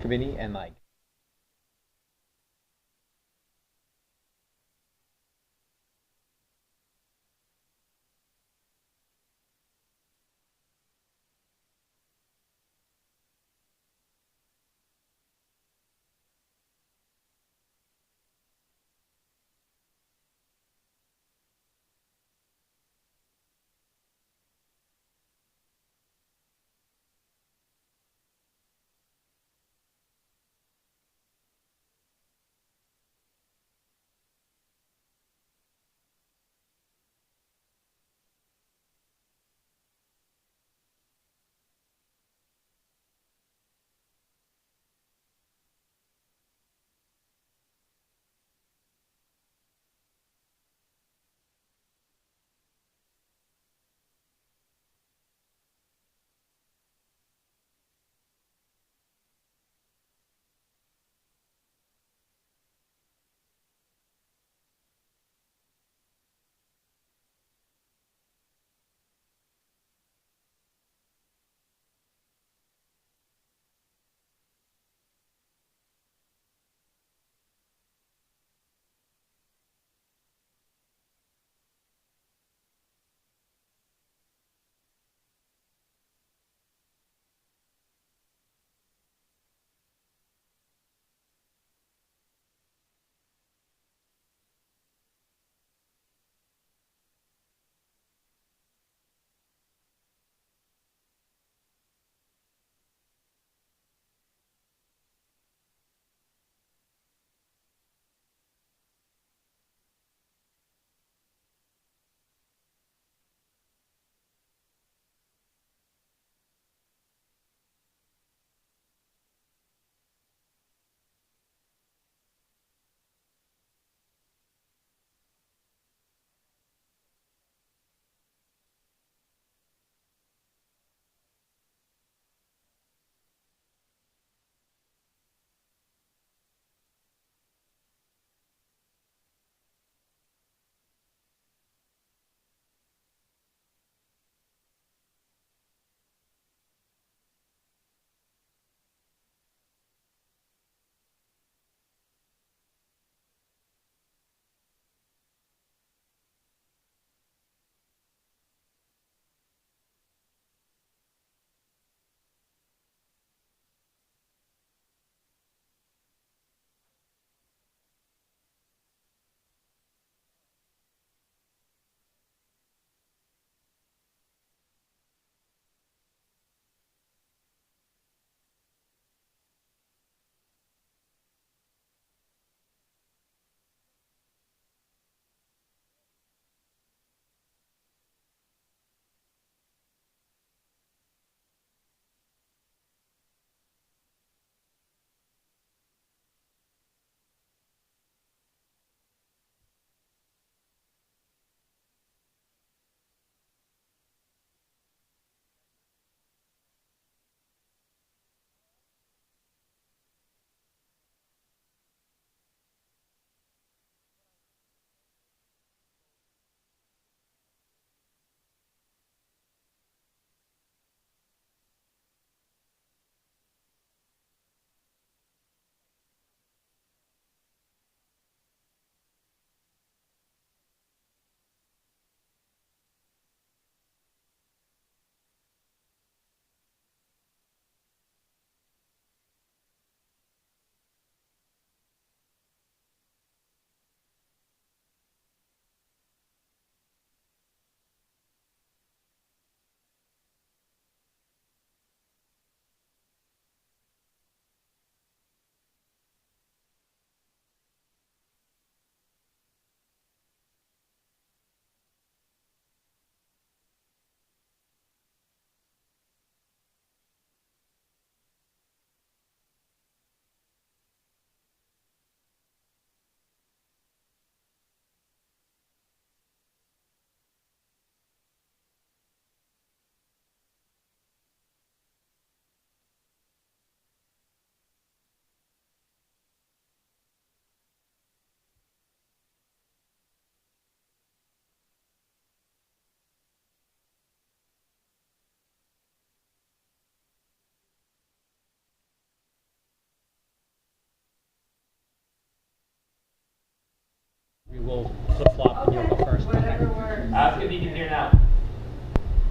committee and like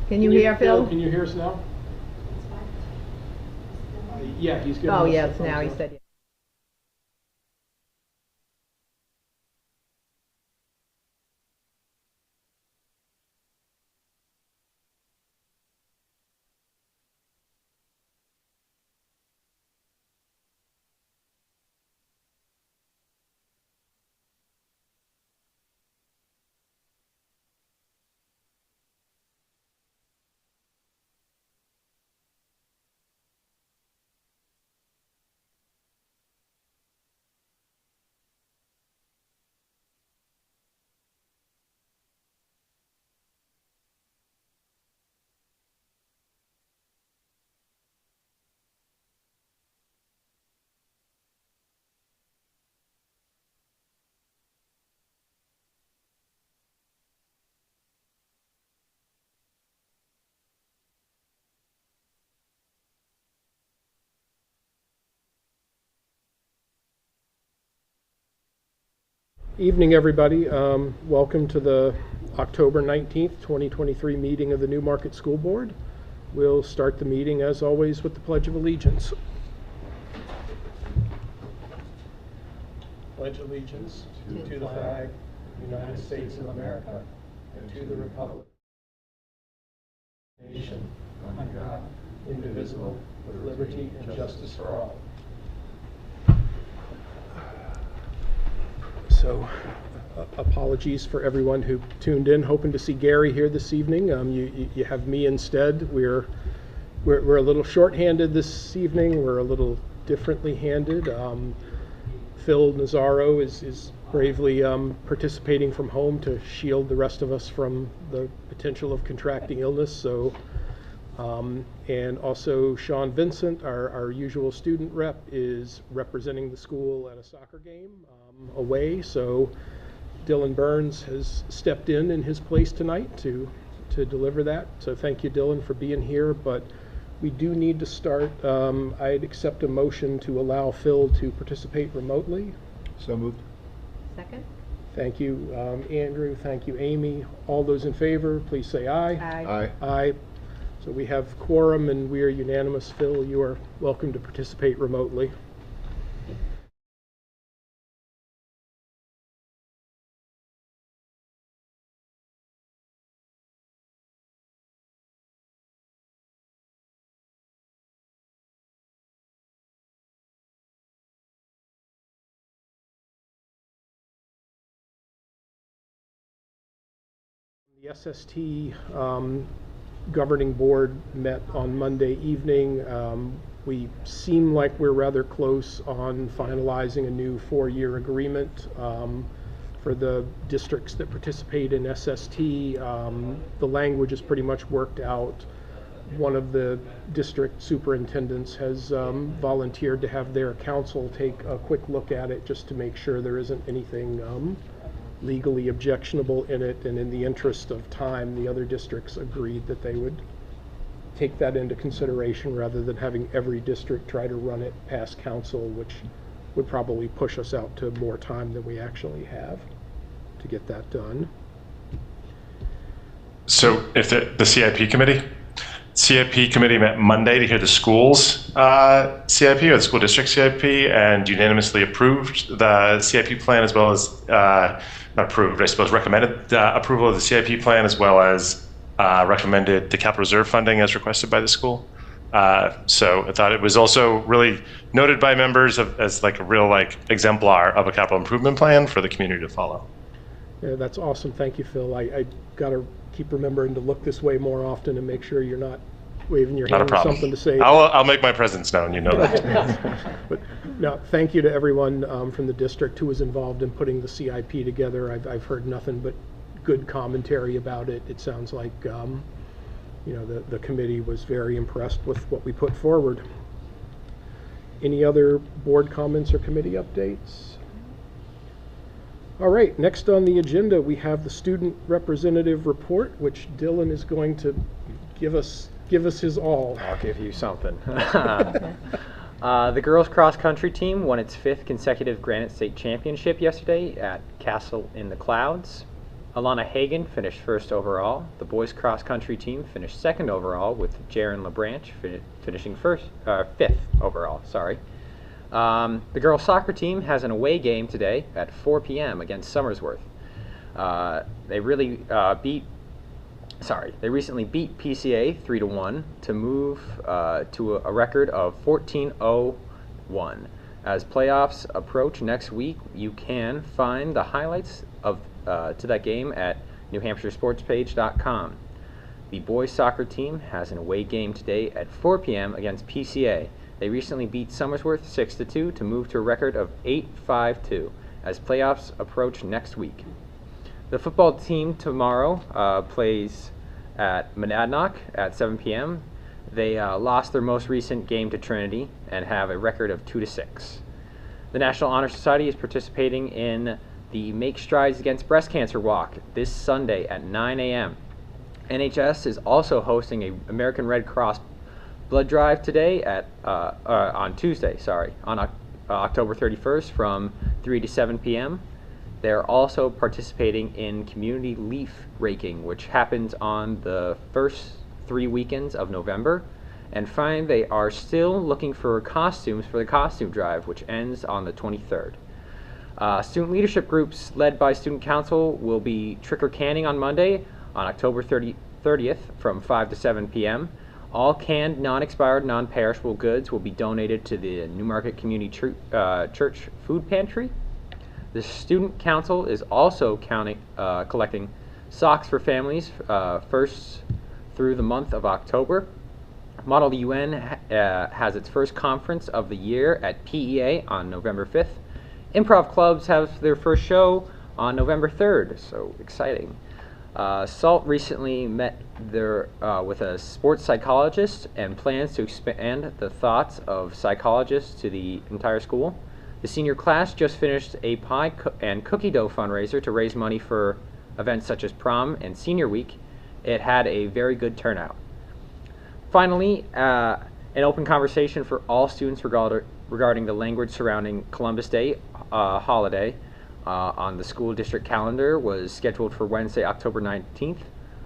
Can you hear Phil? Can you hear us now? Yeah, he's giving Oh, us yes, the now he thumbs up. said yes. Evening, everybody. Welcome to the October 19th, 2023 meeting of the Newmarket School Board. We'll start the meeting, as always, with the Pledge of Allegiance. Pledge allegiance to the flag, United States of America, and to the republic, nation, under God, indivisible, with liberty and justice for all. So, apologies for everyone who tuned in, hoping to see Gary here this evening. You have me instead. We're a little short-handed this evening. We're a little differently handed. Phil Nazaro is bravely participating from home to shield the rest of us from the potential of contracting illness. So, and also Sean Vincent, our usual student rep, is representing the school at a soccer game away. So Dylan Burns has stepped in his place tonight to deliver that. So thank you, Dylan, for being here. But we do need to start. I'd accept a motion to allow Phil to participate remotely. So moved. Second? Thank you, Andrew. Thank you, Amy. All those in favor, please say aye. Aye. Aye. Aye. So we have quorum and we are unanimous. Phil, you are welcome to participate remotely. The SST governing board met on Monday evening. We seem like we're rather close on finalizing a new 4-year agreement for the districts that participate in SST. The language is pretty much worked out. One of the district superintendents has volunteered to have their council take a quick look at it just to make sure there isn't anything legally objectionable in it, and in the interest of time, the other districts agreed that they would take that into consideration rather than having every district try to run it past council, which would probably push us out to more time than we actually have to get that done. So if the CIP committee met Monday to hear the school's CIP, or the school district CIP, and unanimously approved the CIP plan, as well as not approved, I suppose, recommended approval of the CIP plan, as well as recommended the capital reserve funding as requested by the school. So I thought it was also really noted by members as like a real exemplar of a capital improvement plan for the community to follow. Yeah, that's awesome. Thank you, Phil. I got to keep remembering to look this way more often and make sure you're not waving your hand with something to say. I'll make my presence known, you know that. But no, thank you to everyone from the district who was involved in putting the CIP together. I've heard nothing but good commentary about it. It sounds like you know, the committee was very impressed with what we put forward. Any other board comments or committee updates? All right, next on the agenda we have the student representative report, which Dylan is going to give us his all. I'll give you something. The girls cross country team won its 5th consecutive Granite State Championship yesterday at Castle in the Clouds. Alana Hagan finished first overall. The boys cross country team finished second overall, with Jaron LeBranch finishing fifth overall. The girls soccer team has an away game today at 4 p.m. against Somersworth. They recently beat PCA 3-1 to move to a record of 14-0-1. As playoffs approach next week, you can find the highlights to that game at NewHampshireSportsPage.com. The boys soccer team has an away game today at 4 p.m. against PCA. They recently beat Somersworth 6-2 to move to a record of 8-5-2 as playoffs approach next week. The football team tomorrow plays at Monadnock at 7 p.m. They lost their most recent game to Trinity and have a record of 2-6. The National Honor Society is participating in the Make Strides Against Breast Cancer Walk this Sunday at 9 a.m. NHS is also hosting an American Red Cross blood drive today on October 31st from 3 to 7 p.m. They're also participating in community leaf raking, which happens on the first 3 weekends of November. And finally, they are still looking for costumes for the costume drive, which ends on the 23rd. Student leadership groups led by Student Council will be trick-or-canning on Monday on October 30th from 5 to 7 p.m. All canned, non-expired, non-perishable goods will be donated to the Newmarket Community Church Food Pantry. The Student Council is also collecting socks for families first through the month of October. Model UN has its first conference of the year at PEA on November 5th. Improv clubs have their first show on November 3rd, so exciting. SALT recently met with a sports psychologist and plans to expand the thoughts of psychologists to the entire school. The senior class just finished a pie and cookie dough fundraiser to raise money for events such as prom and senior week. It had a very good turnout. Finally, an open conversation for all students regarding the language surrounding Columbus Day holiday on the school district calendar was scheduled for Wednesday, October 19th.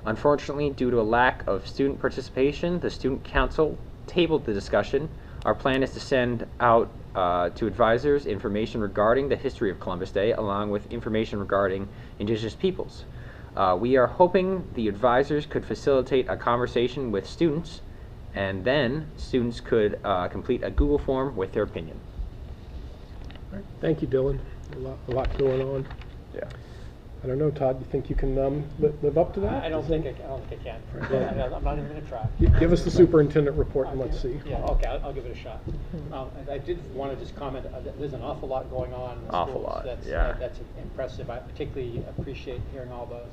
Unfortunately, due to a lack of student participation, the Student Council tabled the discussion. Our plan is to send out to advisors information regarding the history of Columbus Day, along with information regarding Indigenous peoples. We are hoping the advisors could facilitate a conversation with students, and then students could complete a Google form with their opinion. All right. Thank you, Dylan. A lot going on. Yeah. I don't know, Todd, you think you can live up to that? I don't think I can. Right. I'm not even going to try. Give us the superintendent report and let's see. Yeah, okay, I'll give it a shot. I did want to just comment, there's an awful lot going on in the Awful schools. lot, That's, yeah. that's impressive. I particularly appreciate hearing all the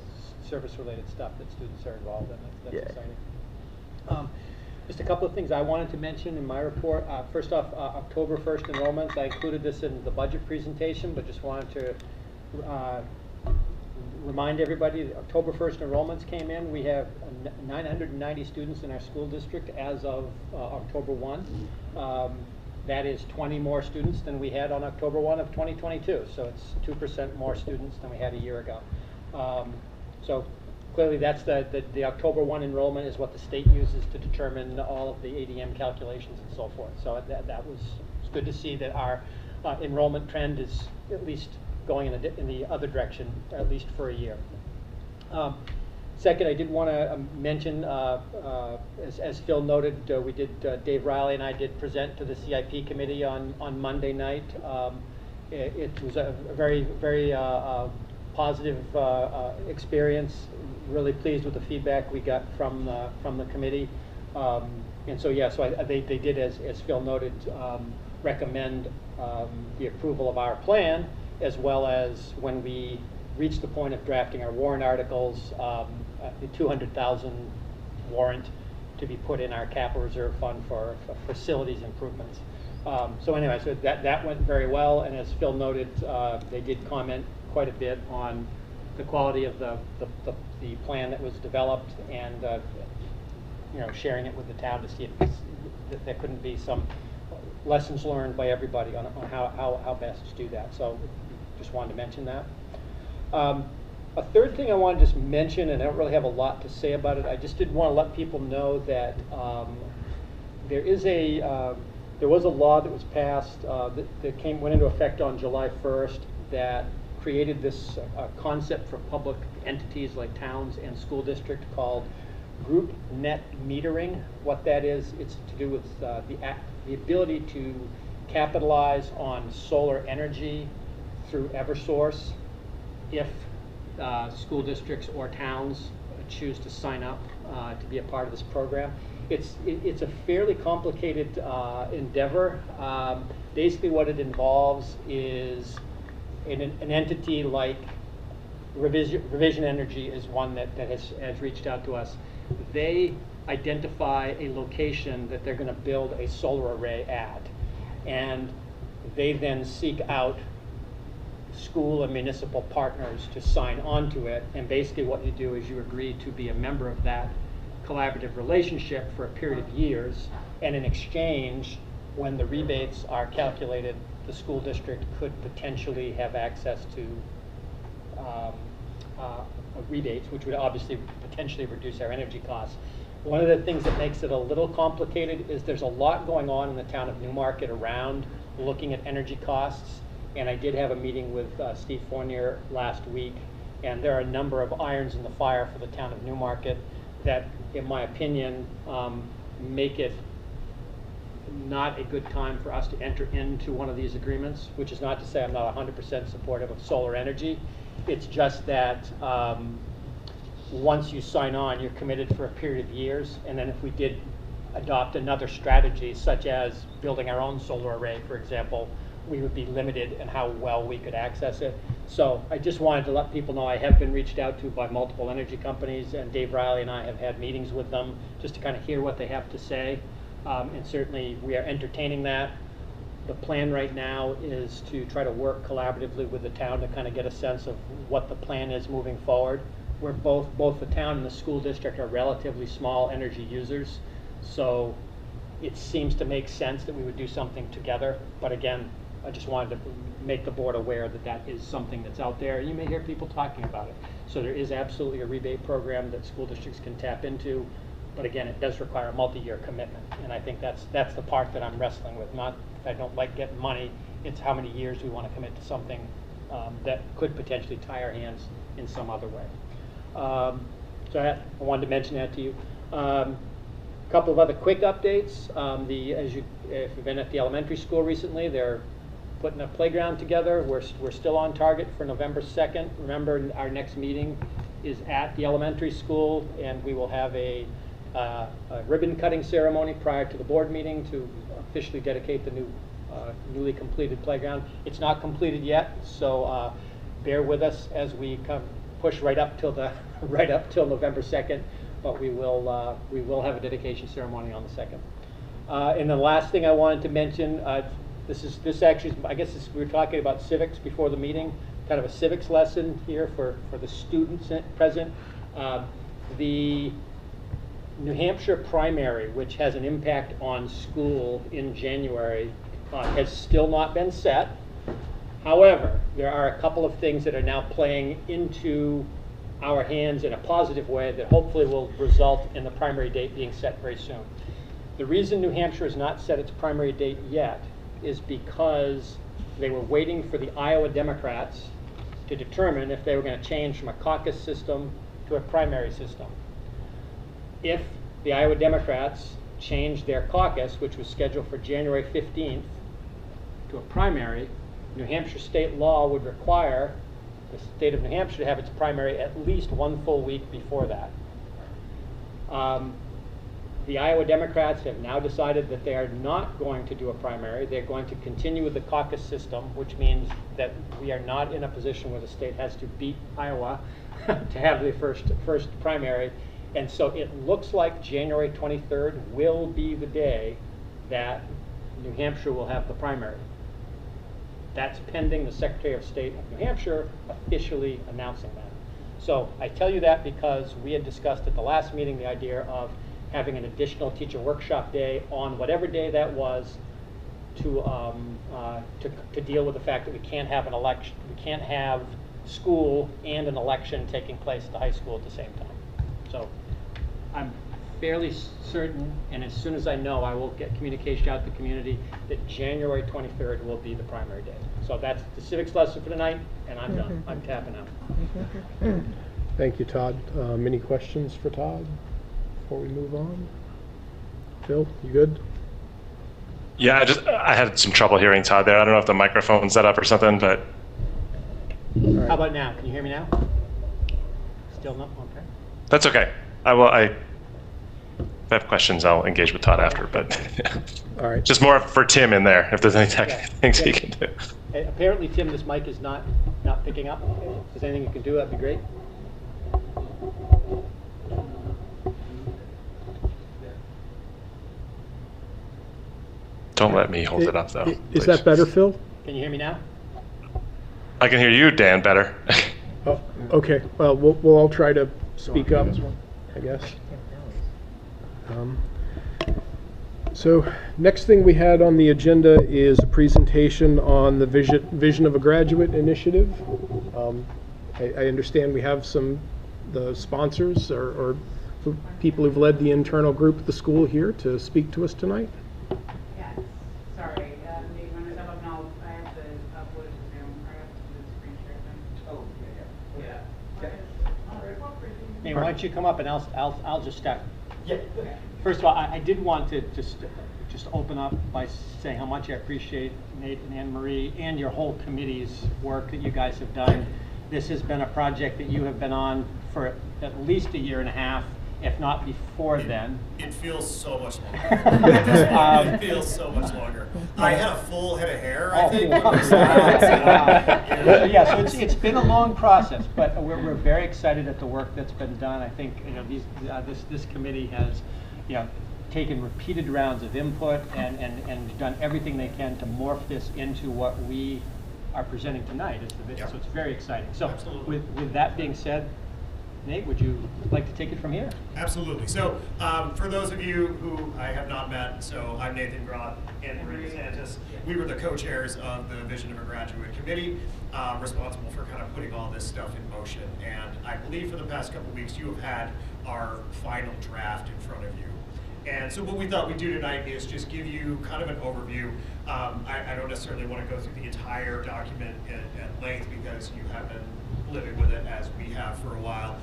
service-related stuff that students are involved in. That's Yeah. exciting. Just a couple of things I wanted to mention in my report. First off, October 1st enrollments. I included this in the budget presentation, but just wanted to remind everybody that October 1st enrollments came in. We have 990 students in our school district as of October 1. That is 20 more students than we had on October 1 of 2022. So it's 2% more students than we had a year ago. So clearly that's the October 1 enrollment is what the state uses to determine all of the ADM calculations and so forth. So that was good to see that our enrollment trend is at least going in the other direction, at least for a year. Second, I did want to mention, as Phil noted, Dave Riley and I did present to the CIP committee on Monday night. It was a very, very positive experience. Really pleased with the feedback we got from the committee. And so, yeah, so they did, as Phil noted, recommend the approval of our plan, as well as when we reach the point of drafting our warrant articles, the $200,000 warrant to be put in our capital reserve fund for facilities improvements. So anyway, so that went very well, and as Phil noted, they did comment quite a bit on the quality of the plan that was developed, and sharing it with the town to see if there couldn't be some lessons learned by everybody on how best to do that. So just wanted to mention that. A third thing I want to just mention, and I don't really have a lot to say about it, I just did want to let people know that there was a law that was passed that went into effect on July 1st that created this concept for public entities like towns and school district called group net metering. What that is, it's to do with the ability to capitalize on solar energy through Eversource if school districts or towns choose to sign up to be a part of this program. It's a fairly complicated endeavor. Basically what it involves is an entity like Revision Energy is one that has reached out to us. They identify a location that they're going to build a solar array at, and they then seek out school and municipal partners to sign on to it. And basically what you do is you agree to be a member of that collaborative relationship for a period of years, and in exchange, when the rebates are calculated, the school district could potentially have access to rebates, which would obviously potentially reduce our energy costs. One of the things that makes it a little complicated is there's a lot going on in the town of Newmarket around looking at energy costs, and I did have a meeting with Steve Fournier last week, and there are a number of irons in the fire for the town of Newmarket that, in my opinion, make it not a good time for us to enter into one of these agreements, which is not to say I'm not 100% supportive of solar energy. It's just that once you sign on, you're committed for a period of years, and then if we did adopt another strategy, such as building our own solar array, for example, we would be limited in how well we could access it. So I just wanted to let people know I have been reached out to by multiple energy companies, and Dave Riley and I have had meetings with them just to kind of hear what they have to say. And certainly we are entertaining that. The plan right now is to try to work collaboratively with the town to kind of get a sense of what the plan is moving forward. Where both the town and the school district are relatively small energy users, so it seems to make sense that we would do something together. But again, I just wanted to make the board aware that that is something that's out there. You may hear people talking about it. So there is absolutely a rebate program that school districts can tap into, but again, it does require a multi-year commitment, and I think that's the part that I'm wrestling with. Not I don't like getting money, it's how many years we want to commit to something that could potentially tie our hands in some other way. So I wanted to mention that to you. A couple of other quick updates. If you've been at the elementary school recently, they're putting a playground together. We're still on target for November 2nd. Remember, our next meeting is at the elementary school, and we will have a ribbon cutting ceremony prior to the board meeting to officially dedicate the newly completed playground. It's not completed yet, so bear with us as we push right up till November 2nd, but we will have a dedication ceremony on the 2nd. And the last thing I wanted to mention, this actually, I guess we were talking about civics before the meeting, kind of a civics lesson here for the students present. The New Hampshire primary, which has an impact on school in January, has still not been set. However, there are a couple of things that are now playing into our hands in a positive way that hopefully will result in the primary date being set very soon. The reason New Hampshire has not set its primary date yet is because they were waiting for the Iowa Democrats to determine if they were going to change from a caucus system to a primary system. If the Iowa Democrats changed their caucus, which was scheduled for January 15th, to a primary, New Hampshire state law would require the state of New Hampshire to have its primary at least one full week before that. The Iowa Democrats have now decided that they are not going to do a primary. They're going to continue with the caucus system, which means that we are not in a position where the state has to beat Iowa to have the first primary. And so it looks like January 23rd will be the day that New Hampshire will have the primary. That's pending the Secretary of State of New Hampshire officially announcing that. So I tell you that because we had discussed at the last meeting the idea of having an additional teacher workshop day on whatever day that was to deal with the fact that we can't have an election, we can't have school and an election taking place at the high school at the same time. So I'm fairly certain, and as soon as I know, I will get communication out to the community that January 23rd will be the primary day. So that's the civics lesson for tonight, and I'm done. I'm tapping out. Thank you, Todd. Any questions for Todd before we move on? Phil, you good? Yeah, I had some trouble hearing Todd there. I don't know if the microphone's set up or something, but How about now? Can you hear me now? Still not? Okay. that's okay. If I have questions, I'll engage with Todd after, but All right. just more for Tim in there, if there's any technical things he Yeah. can do. Apparently, Tim, this mic is not picking up. If there's anything you can do, that'd be great. Don't let me hold it up, though. Is please. that better, Phil? Can you hear me now? I can hear you, Dan, better. Oh, okay. Well, we'll all try to speak up, I guess. So next thing we had on the agenda is a presentation on the Vision of a Graduate initiative. I understand we have the sponsors or people who've led the internal group at the school here to speak to us tonight. Yes, sorry, do you want to step up? No, I have to upload to Zoom, I have to do the screen share thing. Oh, Yeah. Hey, why don't you come up and I'll just start. Yeah. First of all, I did want to just open up by saying how much I appreciate Nate and Anne Marie and your whole committee's work that you guys have done. This has been a project that you have been on for at least a year and a half, if not before then. It feels so much longer. It feels so much longer. I had a full head of hair, I think, when we started. So, yeah, so it's been a long process, but we're very excited at the work that's been done. I think this committee has taken repeated rounds of input and done everything they can to morph this into what we are presenting tonight as the vision. Yep. So it's very exciting. So Absolutely. with that being said, Nate, would you like to take it from here? Absolutely. So, for those of you who I have not met, so I'm Nathan Groth and Marie DeSantis. We were the co-chairs of the Vision of a Graduate Committee, responsible for kind of putting all this stuff in motion. And I believe for the past couple of weeks, you have had our final draft in front of you. And so what we thought we'd do tonight is just give you kind of an overview. I don't necessarily want to go through the entire document at length because you have been living with it as we have for a while.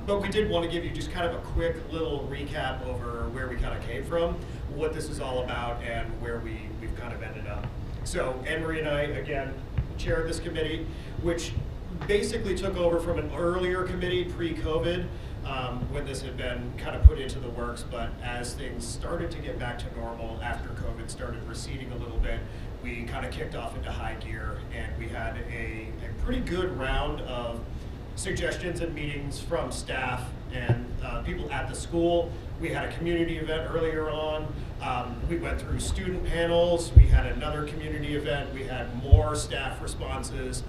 But we did want to give you just kind of a quick little recap over where we kind of came from, what this is all about, and where we've kind of ended up. So Anne-Marie and I, again, chaired this committee, which basically took over from an earlier committee pre-COVID, when this had been kind of put into the works, but as things started to get back to normal after COVID started receding a little bit, we kind of kicked off into high gear, and we had a pretty good round of suggestions and meetings from staff and people at the school. We had a community event earlier on. We went through student panels. We had another community event. We had more staff responses.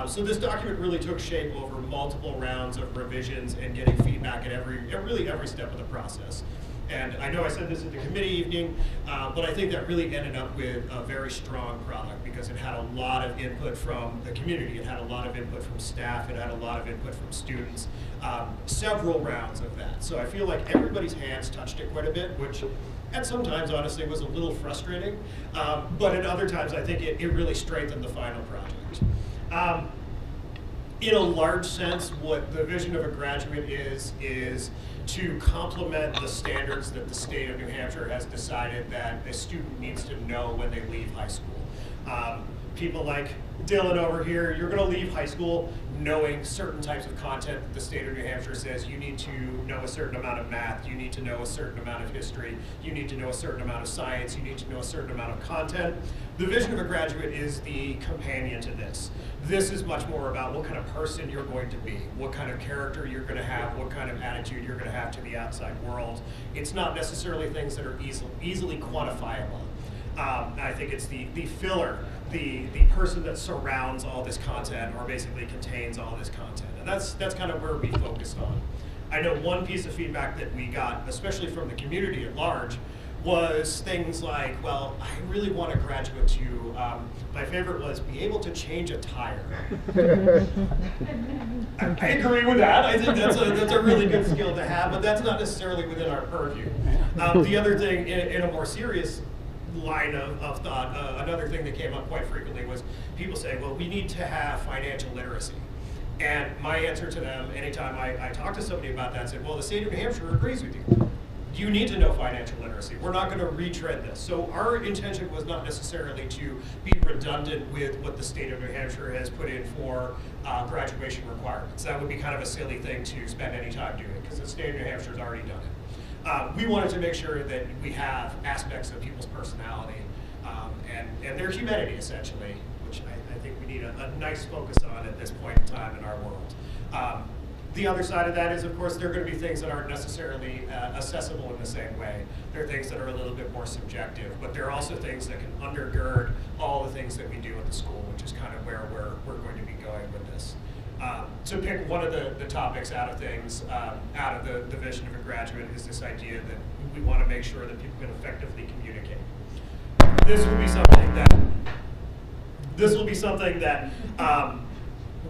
So this document really took shape over multiple rounds of revisions and getting feedback at really every step of the process. And I know I said this at the committee evening, but I think that really ended up with a very strong product because it had a lot of input from the community. It had a lot of input from staff. It had a lot of input from students. Several rounds of that. So I feel like everybody's hands touched it quite a bit, which at sometimes honestly was a little frustrating. But at other times I think it really strengthened the final project. In a large sense, what the Vision of a Graduate is to complement the standards that the state of New Hampshire has decided that a student needs to know when they leave high school. People like Dylan over here, you're going to leave high school knowing certain types of content that the state of New Hampshire says you need to know a certain amount of math, you need to know a certain amount of history, you need to know a certain amount of science, you need to know a certain amount of content. The Vision of a Graduate is the companion to this. This is much more about what kind of person you're going to be, what kind of character you're going to have, what kind of attitude you're going to have to the outside world. It's not necessarily things that are easily quantifiable. I think it's the filler, the person that surrounds all this content or basically contains all this content. And that's kind of where we focused on. I know one piece of feedback that we got, especially from the community at large, was things like, well, I really want a graduate to, my favorite was be able to change a tire. I agree with that. I think that's a really good skill to have, but that's not necessarily within our purview. The other thing, in a more serious line of thought, another thing that came up quite frequently was people say, well, we need to have financial literacy. And my answer to them, anytime I talk to somebody about that, said, well, the state of New Hampshire agrees with you. You need to know financial literacy. We're not going to retread this. So our intention was not necessarily to be redundant with what the state of New Hampshire has put in for graduation requirements. That would be kind of a silly thing to spend any time doing, because the state of New Hampshire has already done it. We wanted to make sure that we have aspects of people's personality and their humanity, essentially, which I think we need a nice focus on at this point in time in our world. The other side of that is, of course, there are going to be things that aren't necessarily accessible in the same way. There are things that are a little bit more subjective, but there are also things that can undergird all the things that we do at the school, which is kind of where we're going to be going with this. To pick one of the topics out of things, out of the vision of a graduate, is this idea that we want to make sure that people can effectively communicate. This will be something that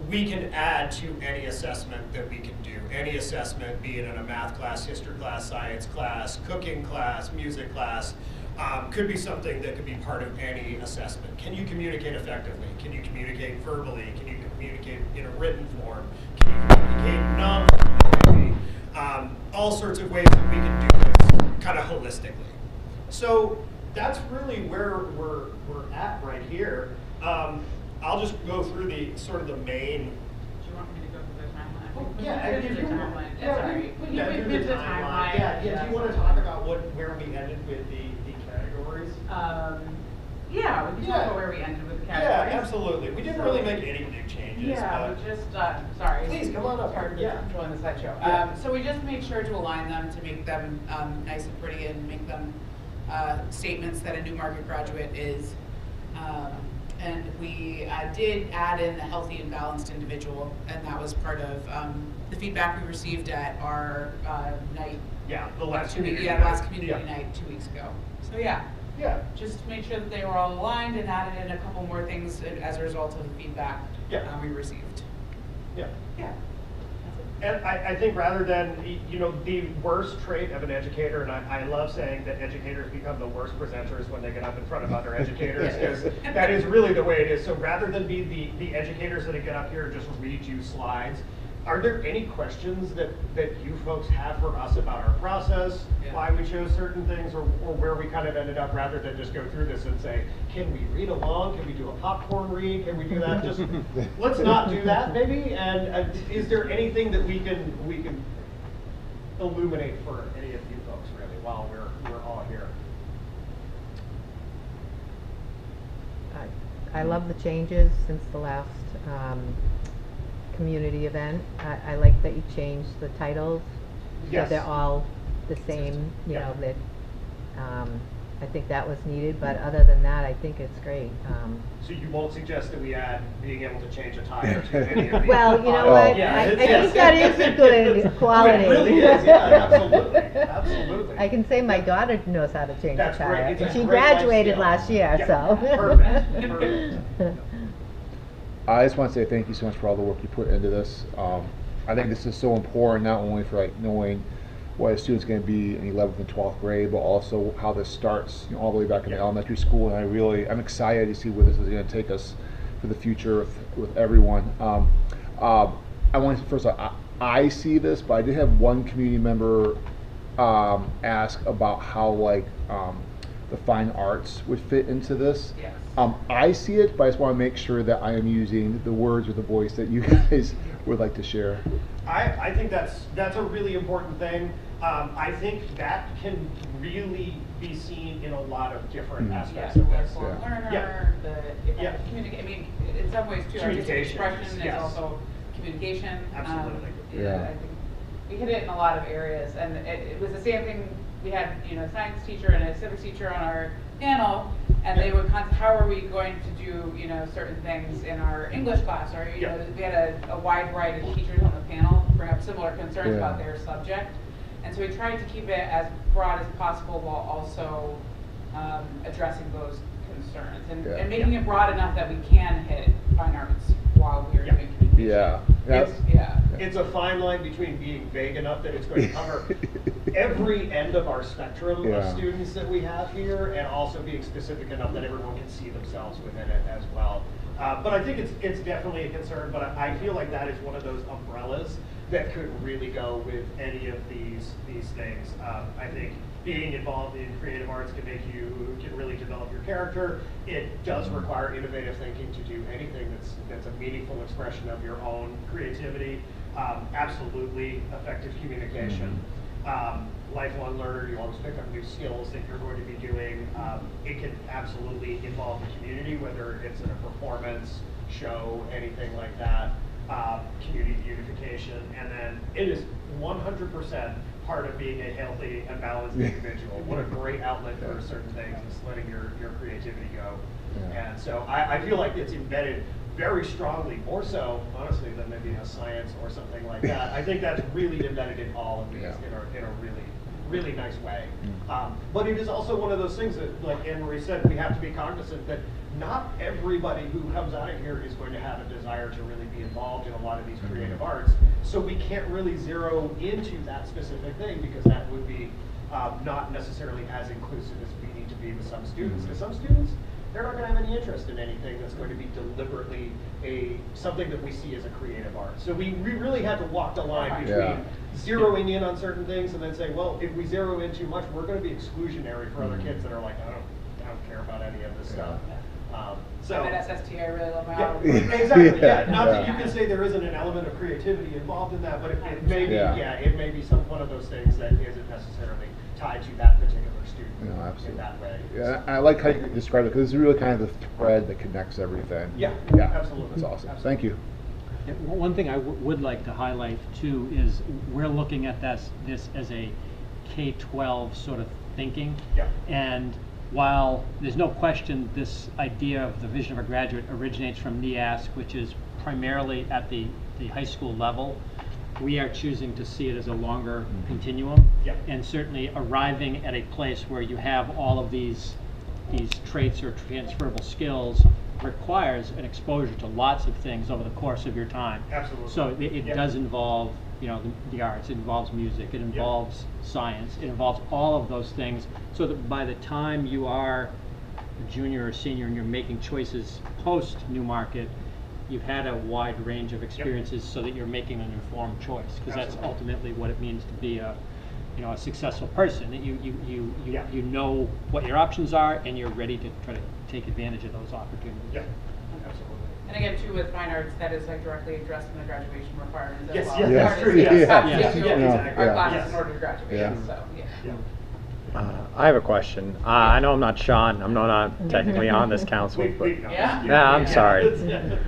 we can add to any assessment that we can do. Any assessment, be it in a math class, history class, science class, cooking class, music class, could be something that could be part of any assessment. Can you communicate effectively? Can you communicate verbally? Can you communicate in a written form? Can you communicate non-verbally? All sorts of ways that we can do this kind of holistically. So that's really where we're at right here. I'll just go through the sort of the main. Do you want me to go through the timeline? Oh, We yeah, can do the timeline. Sorry. We can do the timeline. Yeah. Do you want to talk about where we ended with the categories? Yeah, we can talk about where we ended with the categories. Yeah, absolutely. We didn't really make any big changes. Yeah, but we just, sorry. Please, come on up. Sorry for Yeah. controlling the slideshow. Yeah. So we just made sure to align them to make them nice and pretty and make them statements that a Newmarket graduate is. And we did add in the healthy and balanced individual, and that was part of the feedback we received at our night. Yeah, the last community last community night. night 2 weeks ago. So yeah. Yeah. Just made sure that they were all aligned and added in a couple more things as a result of the feedback we received. Yeah. Yeah. And I think rather than, the worst trait of an educator, and I love saying that educators become the worst presenters when they get up in front of other educators, because that is really the way it is. So rather than be the educators that get up here and just read you slides, are there any questions that you folks have for us about our process, why we chose certain things, or where we kind of ended up, rather than just go through this and say, can we read along? Can we do a popcorn read? Can we do that? Just let's not do that, maybe. And is there anything that we can illuminate for any of you folks, really, while we're all here? I love the changes since the last community event. I like that you changed the titles, so they're all the same, you know, that I think that was needed, but other than that, I think it's great. So you won't suggest that we add being able to change a tire to any of the Well, you know what, I think that is a good quality. It really is, yeah, absolutely, absolutely. I can say my daughter knows how to change That's a tire. great. It's a She great life graduated skill. last year, Yeah, so. perfect. I just want to say thank you so much for all the work you put into this. I think this is so important, not only for knowing what a student's going to be in 11th and 12th grade, but also how this starts all the way back in the elementary school. And I'm excited to see where this is going to take us for the future with everyone. I want to first off, I see this, but I did have one community member ask about how the fine arts would fit into this. Yes. I see it, but I just want to make sure that I am using the words with the voice that you guys would like to share. I think that's a really important thing. I think that can really be seen in a lot of different aspects of this. Lifelong learner, Yeah. I mean, in some ways too, artistic Communication, expression is yes. also communication. Absolutely. Yeah. I think we hit it in a lot of areas, and it was the same thing. We had, a science teacher and a civics teacher on our panel, and they would how are we going to do, certain things in our English class, or, we had a wide variety of teachers on the panel bring up similar concerns about their subject. And so we tried to keep it as broad as possible while also addressing those concerns and making it broad enough that we can hit fine arts while we are doing communication. It's a fine line between being vague enough that it's going to cover every end of our spectrum of students that we have here, and also being specific enough that everyone can see themselves within it as well. But I think it's definitely a concern, but I feel like that is one of those umbrellas that could really go with any of these things. I think being involved in creative arts can really develop your character. It does require innovative thinking to do anything that's a meaningful expression of your own creativity. Absolutely effective communication. Lifelong learner, you always pick up new skills that you're going to be doing. It can absolutely involve the community, whether it's in a performance, show, anything like that. Community unification, and then it is 100% part of being a healthy and balanced individual. What a great outlet for certain things is letting your creativity go. And so I feel like it's embedded very strongly, more so, honestly, than maybe a science or something like that. I think that's really embedded in all of these in a really nice way. But it is also one of those things that, like Anne-Marie said, we have to be cognizant that not everybody who comes out of here is going to have a desire to really be involved in a lot of these creative arts. So we can't really zero into that specific thing, because that would be not necessarily as inclusive as we need to be with some students. Because some students, they're not going to have any interest in anything that's going to be deliberately something that we see as a creative art. So we really had to walk the line between zeroing in on certain things and then saying, well, if we zero in too much, we're going to be exclusionary for other kids that are like, I don't care about any of this stuff. So I'm an SST, I really love my art. Exactly. Not that you can say there isn't an element of creativity involved in that, but it may be, it may be one of those things that isn't necessarily tied to that particular student in that way. Yeah, I like how you described it, because it's really kind of the thread that connects everything. Yeah, absolutely. That's awesome. Absolutely. Thank you. Yeah, one thing I would like to highlight too is we're looking at this as a K-12 sort of thinking. And while there's no question this idea of the vision of a graduate originates from NEASC, which is primarily at the high school level, we are choosing to see it as a longer continuum. And certainly arriving at a place where you have all of these traits or transferable skills requires an exposure to lots of things over the course of your time. Absolutely. So it does involve, the arts, it involves music, it involves science, it involves all of those things, so that by the time you are a junior or senior and you're making choices post Newmarket, you've had a wide range of experiences so that you're making an informed choice, because that's ultimately what it means to be a successful person. That you know what your options are, and you're ready to try to take advantage of those opportunities. Absolutely. And again, too, with fine arts, that is like directly addressed in the graduation requirements as well. Yes, true. Our classes in order to graduate. So I have a question. I know I'm not Sean. I'm not technically on this council, but I'm sorry.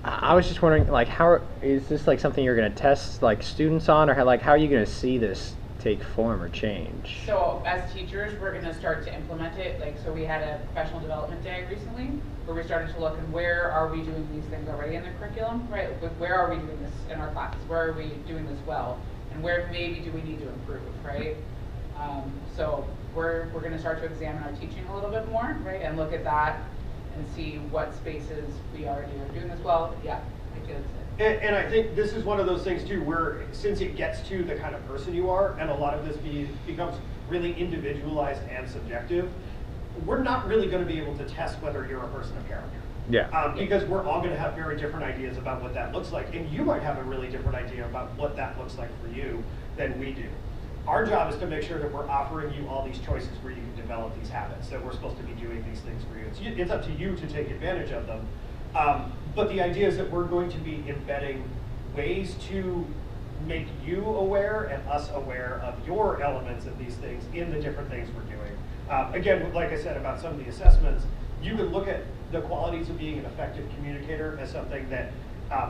I was just wondering, like, how is this like something you're going to test like students on, or how are you going to see this take form or change? So as teachers, we're going to start to implement it. Like, so we had a professional development day recently where we started to look and where are we doing these things already in the curriculum, right? Where are we doing this in our classes? Where are we doing this well? And where maybe do we need to improve, right? So we're going to start to examine our teaching a little bit more, right? And look at that and see what spaces we already are doing this well. I feel it's And I think this is one of those things too, where since it gets to the kind of person you are, and a lot of this becomes really individualized and subjective, we're not really going to be able to test whether you're a person of character. Because we're all going to have very different ideas about what that looks like, and you might have a really different idea about what that looks like for you than we do. Our job is to make sure that we're offering you all these choices where you can develop these habits, that we're supposed to be doing these things for you. It's up to you to take advantage of them. But the idea is that we're going to be embedding ways to make you aware and us aware of your elements of these things in the different things we're doing. Again, like I said about some of the assessments, you can look at the qualities of being an effective communicator as something that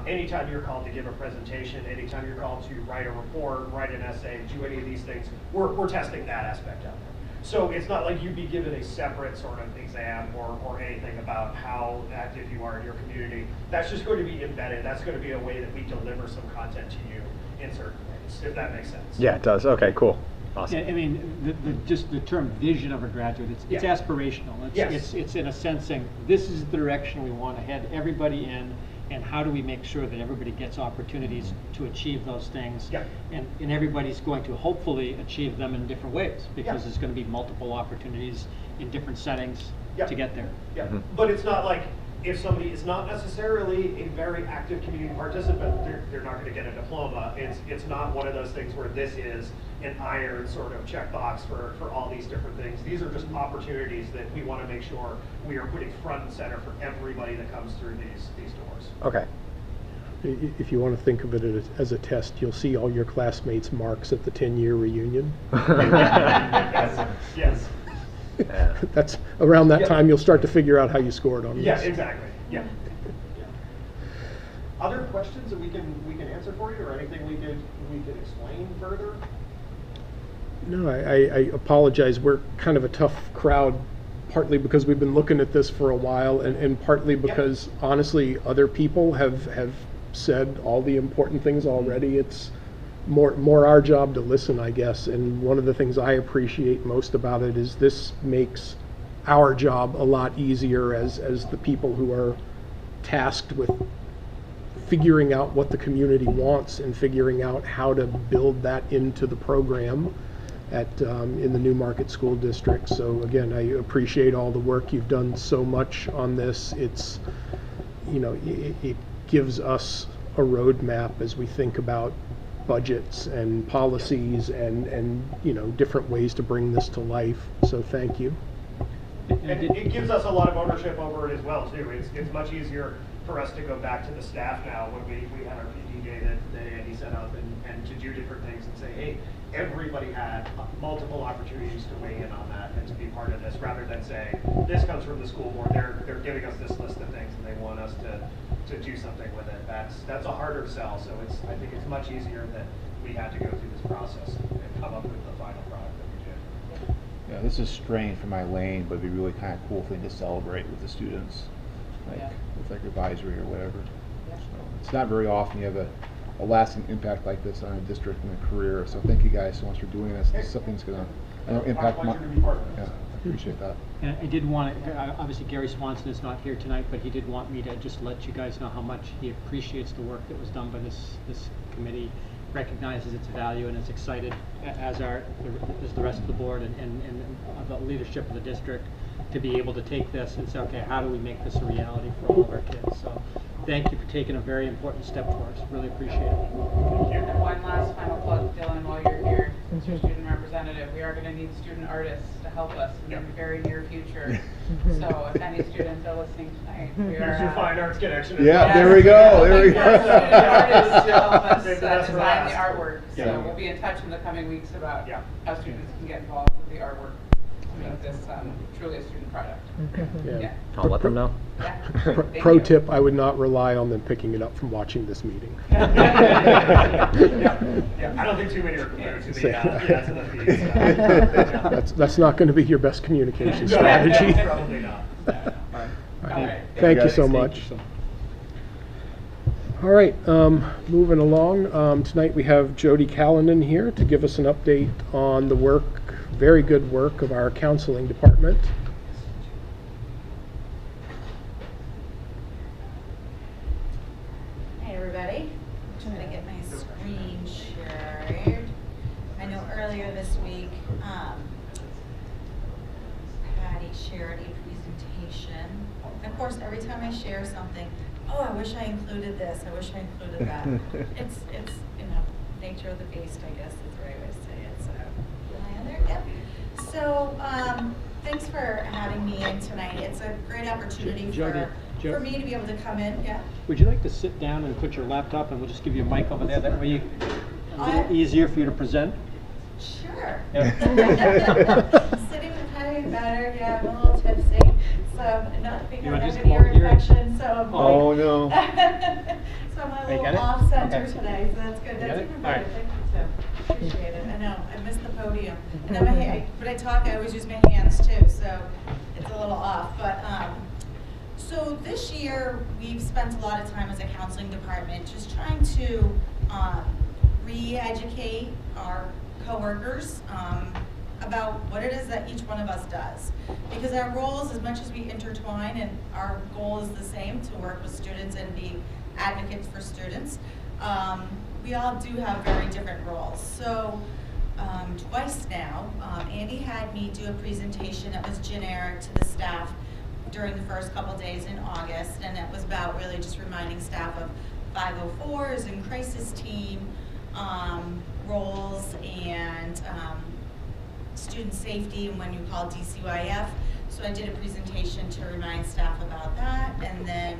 anytime you're called to give a presentation, anytime you're called to write a report, write an essay, do any of these things, we're testing that aspect out there. So it's not like you'd be given a separate sort of exam or anything about how active you are in your community. That's just going to be embedded. That's going to be a way that we deliver some content to you in certain ways, if that makes sense. Yeah, it does. Okay, cool. Awesome. Yeah, I mean, just the term vision of a graduate, it's Yeah. aspirational. Yes. It's in a sense saying, this is the direction we want to head everybody in, and how do we make sure that everybody gets opportunities to achieve those things? Yeah. And everybody's going to hopefully achieve them in different ways, because Yeah. there's going to be multiple opportunities in different settings Yeah. to get there. Yeah, but it's not like if somebody is not necessarily a very active community participant, they're not going to get a diploma. It's not one of those things where this is an iron sort of checkbox for all these different things. These are just opportunities that we want to make sure we are putting front and center for everybody that comes through these doors. Okay. If you want to think of it as a test, you'll see all your classmates' marks at the 10-year reunion. Yes. Yeah. That's around that Yeah. time you'll start to figure out how you scored on Yeah, this. exactly. Yeah. Other questions that we can answer for you, or anything we could explain further? No, I apologize. We're kind of a tough crowd, partly because we've been looking at this for a while, and partly because honestly, other people have said all the important things already. It's more our job to listen, I guess. And one of the things I appreciate most about it is this makes our job a lot easier as the people who are tasked with figuring out what the community wants and figuring out how to build that into the program at in the Newmarket School District. So again, I appreciate all the work you've done so much on this. It's, you know, it gives us a roadmap as we think about budgets and policies and you know, different ways to bring this to life. So thank you. And it gives us a lot of ownership over it as well too. It's much easier for us to go back to the staff now when we had our PD day that Andy set up and to do different things and say, hey, everybody had multiple opportunities to weigh in on that and to be part of this, rather than say, this comes from the school board, they're giving us this list of things and they want us to do something with it. That's a harder sell, so I think it's much easier that we had to go through this process and come up with the final product that we did. Yeah, this is straying from my lane, but it'd be really kind of cool thing to celebrate with the students, like with like advisory or whatever. So it's not very often you have a lasting impact like this on a district and a career. So thank you guys so much for doing this. This is something that's going to impact Our pleasure to be part of yeah, this. I appreciate that. And I did want to, obviously Gary Swanson is not here tonight, but he did want me to just let you guys know how much he appreciates the work that was done by this committee, recognizes its value, and is excited, as the rest of the board and the leadership of the district, to be able to take this and say, okay, how do we make this a reality for all of our kids? So thank you for taking a very important step for us. Really appreciate it. And one last final plug, Dylan, while you're here, as your student representative, we are going to need student artists to help us in the very near future. So if any students are listening tonight, we are... Here's your fine arts connection. Yeah, there we go. There we go. Student artists to help us Save the best for design the last. artwork. So Yeah. we'll be in touch in the coming weeks about Yeah. how students can get involved with the artwork to make this truly a student product. Yeah. I'll let them know. Yeah. Thank Pro you. tip, I would not rely on them picking it up from watching this meeting. Yeah, I don't think too many are glued to the feeds. That's not going to be your best communication No, strategy. Probably not. All All right. Thank you guys. so Thank much. All right, moving along. Tonight we have Jody Callanan here to give us an update on the work, very good work, of our counseling department. Hey everybody, I'm trying to get my screen shared. I know earlier this week, Patty shared a presentation. And of course, every time I share something, oh, I wish I included this, I wish I included that. It's you know, nature of the beast, I guess is the right way to say it. So, am I on there? Yep. So, thanks for having me in tonight. It's a great opportunity Jody, for me to be able to come in. Yeah. Would you like to sit down and put your laptop, and we'll just give you a mic over there? That way a little easier for you to present. Sure. Yeah. Sitting would probably be better. Yeah, I'm a little tipsy, so not because You I want have just an ear come over here? infection. So I'm Oh no. so I'm a You little got it? off center Okay. today. So that's good. You got That's it? even All better. right. Thank you so. Appreciate it. I know I missed the podium, and then when I talk, I always use my hands too. So it's a little off, but. So this year, we've spent a lot of time as a counseling department just trying to re-educate our coworkers about what it is that each one of us does. Because our roles, as much as we intertwine, and our goal is the same, to work with students and be advocates for students, we all do have very different roles. So twice now, Andy had me do a presentation that was generic to the staff during the first couple days in August, and it was about really just reminding staff of 504s and crisis team roles, and student safety, and when you call DCYF. So I did a presentation to remind staff about that, and then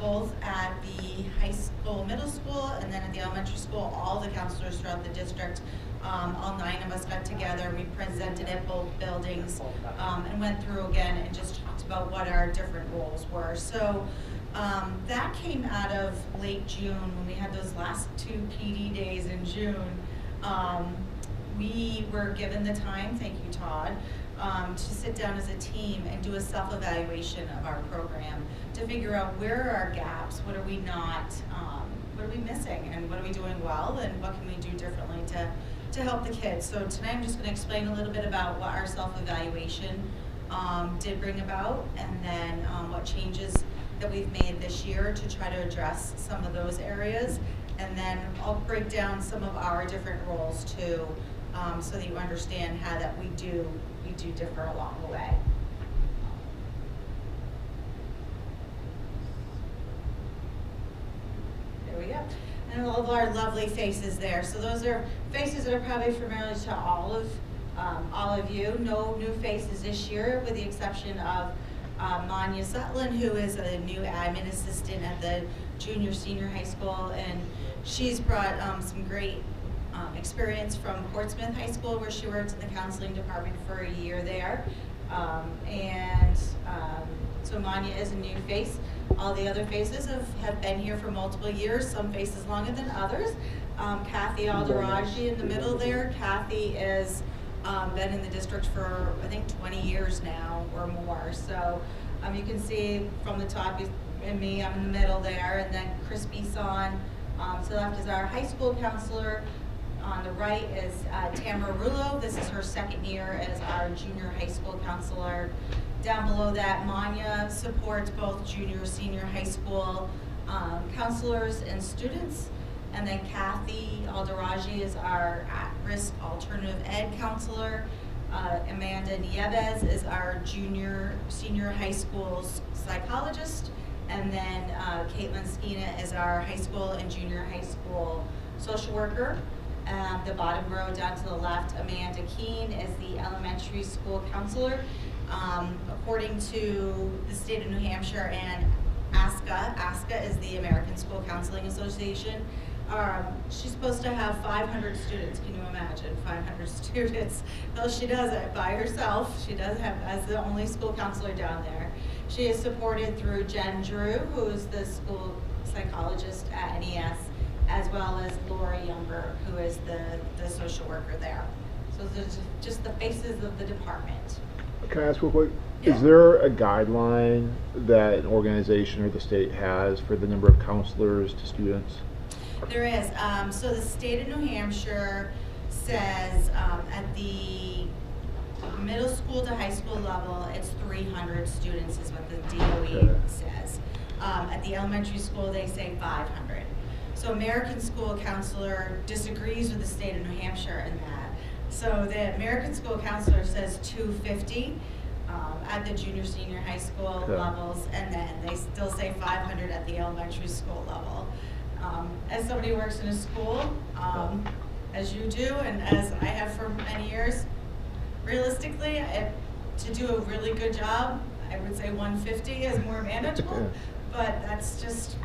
both at the high school, middle school, and then at the elementary school, all the counselors throughout the district, all 9 of us got together. We presented at both buildings and went through again and just talked about what our different roles were. So that came out of late June when we had those last 2 PD days in June. We were given the time, thank you Todd, to sit down as a team and do a self-evaluation of our program to figure out where are our gaps, what are we not, what are we missing, and what are we doing well, and what can we do differently to help the kids. So tonight I'm just going to explain a little bit about what our self-evaluation did bring about, and then what changes that we've made this year to try to address some of those areas. And then I'll break down some of our different roles too, so that you understand how that we do differ along the way. There we go. And all of our lovely faces there. So those are faces that are probably familiar to all of you. No new faces this year, with the exception of Manya Sutland, who is a new admin assistant at the senior high school, and she's brought some great experience from Portsmouth High School, where she worked in the counseling department for a year there. So Manya is a new face. All the other faces have been here for multiple years, some faces longer than others. Kathy Alderaji in the middle there. Kathy has been in the district for, I think, 20 years now or more. So you can see from the top and me, I'm in the middle there, and then Chris Bison to the left is our high school counselor. On the right is Tamara Rulo. This is her second year as our junior high school counselor. Down below that, Manya supports both junior, senior high school counselors and students. And then Kathy Alderaji is our at-risk alternative ed counselor. Amanda Nieves is our junior, senior high school psychologist. And then Caitlin Skina is our high school and junior high school social worker. The bottom row down to the left, Amanda Keene is the elementary school counselor. According to the state of New Hampshire and ASCA is the American School Counseling Association, she's supposed to have 500 students. Can you imagine 500 students? Well, she does it by herself. She does have, as the only school counselor down there. She is supported through Jen Drew, who is the school psychologist at NES, as well as Laura Younger, who is the social worker there. So those are just the faces of the department. Can I ask real quick? Yeah. Is there a guideline that an organization or the state has for the number of counselors to students? There is. So the state of New Hampshire says at the middle school to high school level, it's 300 students is what the DOE says. At the elementary school, they say 500. So American School Counselor disagrees with the state of New Hampshire in that. So the American School Counselor says 250 at the junior, senior high school levels, and then they still say 500 at the elementary school level. As somebody who works in a school, as you do, and as I have for many years, realistically, to do a really good job, I would say 150 is more manageable, but that's just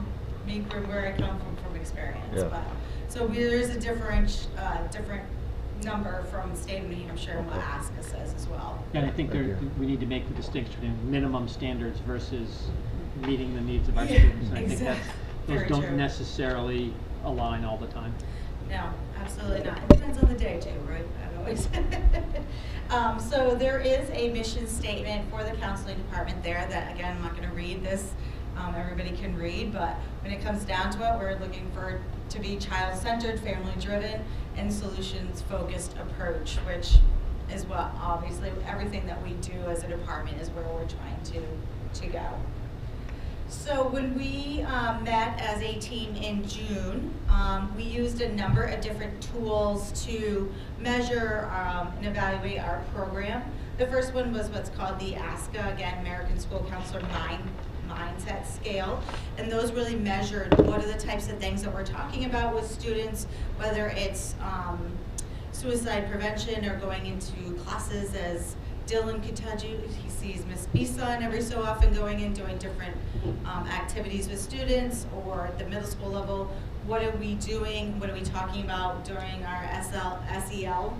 me from where I come from experience. Yeah. But, so there is a different number from the state of New Hampshire and what ASCA says as well. And I think we need to make the distinction between minimum standards versus meeting the needs of our students. And I think those don't necessarily align all the time. No, absolutely not. It depends on the day too, right? I've always. So there is a mission statement for the counseling department there that, again, I'm not going to read this. Everybody can read, but when it comes down to it, we're looking for to be child-centered, family-driven, and solutions-focused approach, which is what obviously everything that we do as a department is where we're trying to go. So when we met as a team in June, we used a number of different tools to measure and evaluate our program. The first one was what's called the ASCA, again, American School Counselor Mindset Scale, and those really measured what are the types of things that we're talking about with students, whether it's suicide prevention or going into classes, as Dylan could tell you, he sees Miss Bison every so often going in doing different activities with students, or at the middle school level, what are we doing, what are we talking about during our SEL,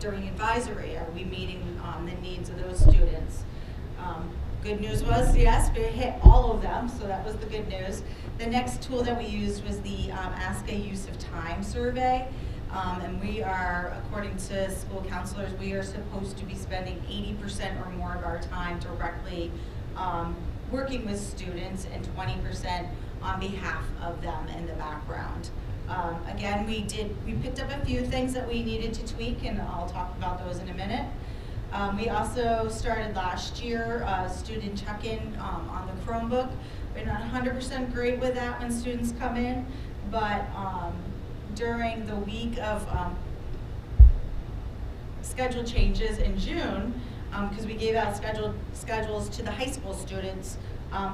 during advisory, are we meeting the needs of those students? Good news was, yes, we hit all of them, so that was the good news. The next tool that we used was the ASCA Use of Time survey. And we are, according to school counselors, we are supposed to be spending 80% or more of our time directly working with students and 20% on behalf of them in the background. Again, we picked up a few things that we needed to tweak, and I'll talk about those in a minute. We also started last year student check-in on the Chromebook. We're not 100% great with that when students come in, but during the week of schedule changes in June, because we gave out schedules to the high school students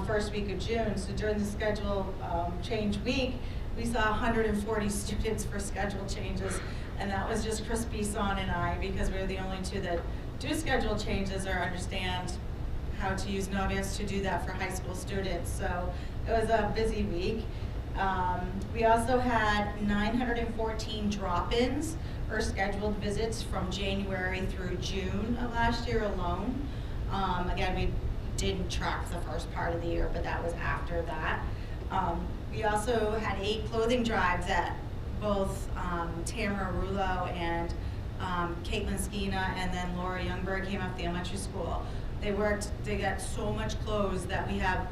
first week of June. So during the schedule change week, we saw 140 students for schedule changes, and that was just Chris Bison and I, because we were the only two that do schedule changes or understand how to use Novius to do that for high school students. So it was a busy week. We also had 914 drop-ins or scheduled visits from January through June of last year alone. Again, we didn't track the first part of the year, but that was after that. We also had 8 clothing drives at both Tamara Rulo and Caitlin Skeena, and then Laura Youngberg came up the elementary school. They got so much clothes that we have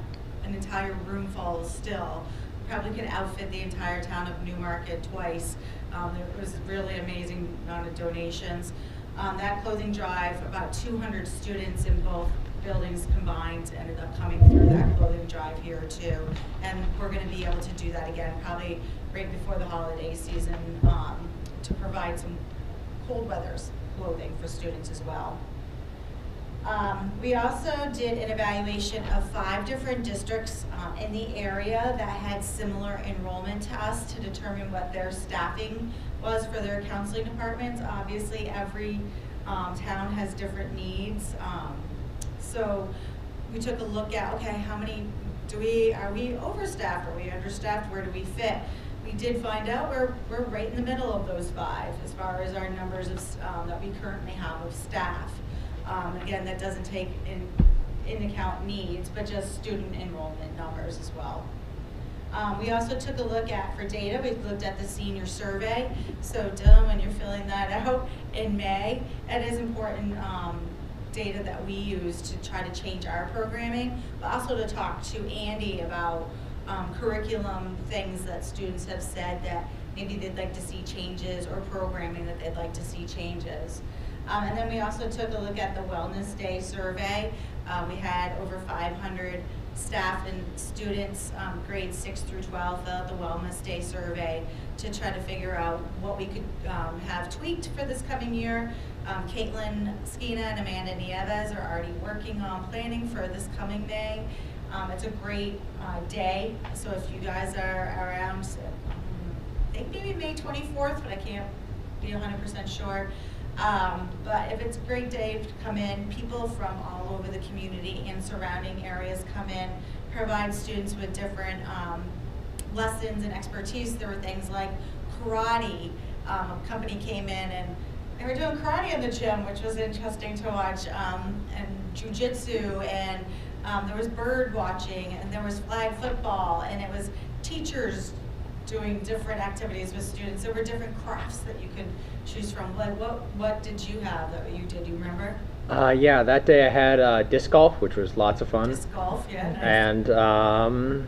an entire room full still. Probably could outfit the entire town of Newmarket twice. It was really amazing amount of donations. That clothing drive, about 200 students in both buildings combined ended up coming through that clothing drive here too. And we're going to be able to do that again, probably right before the holiday season, to provide some cold weather's clothing for students as well. We also did an evaluation of 5 different districts in the area that had similar enrollment to us to determine what their staffing was for their counseling departments. Obviously, every town has different needs. So we took a look at, okay, how many are we overstaffed? Are we understaffed? Where do we fit? We did find out we're right in the middle of those 5 as far as our numbers of that we currently have of staff. Again, that doesn't take in account needs, but just student enrollment numbers as well. We also took a look at, for data, we looked at the senior survey. So Dylan, when you're filling that out in May, it is important data that we use to try to change our programming, but also to talk to Andy about curriculum things that students have said that maybe they'd like to see changes, or programming that they'd like to see changes. And then we also took a look at the Wellness Day survey. We had over 500 staff and students, grades 6 through 12, fill out the Wellness Day survey to try to figure out what we could have tweaked for this coming year. Caitlin Skeena and Amanda Nieves are already working on planning for this coming May. It's a great day, so if you guys are around, I think maybe May 24th, but I can't be 100% sure. But if it's a great day to come in, people from all over the community and surrounding areas come in, provide students with different lessons and expertise. There were things like karate. A company came in and they were doing karate in the gym, which was interesting to watch, and jujitsu, and there was bird watching, and there was flag football, and it was teachers doing different activities with students. There were different crafts that you could choose from. Like, what did you have that you did? You remember? Yeah, that day I had disc golf, which was lots of fun. Disc golf, yeah. Nice. And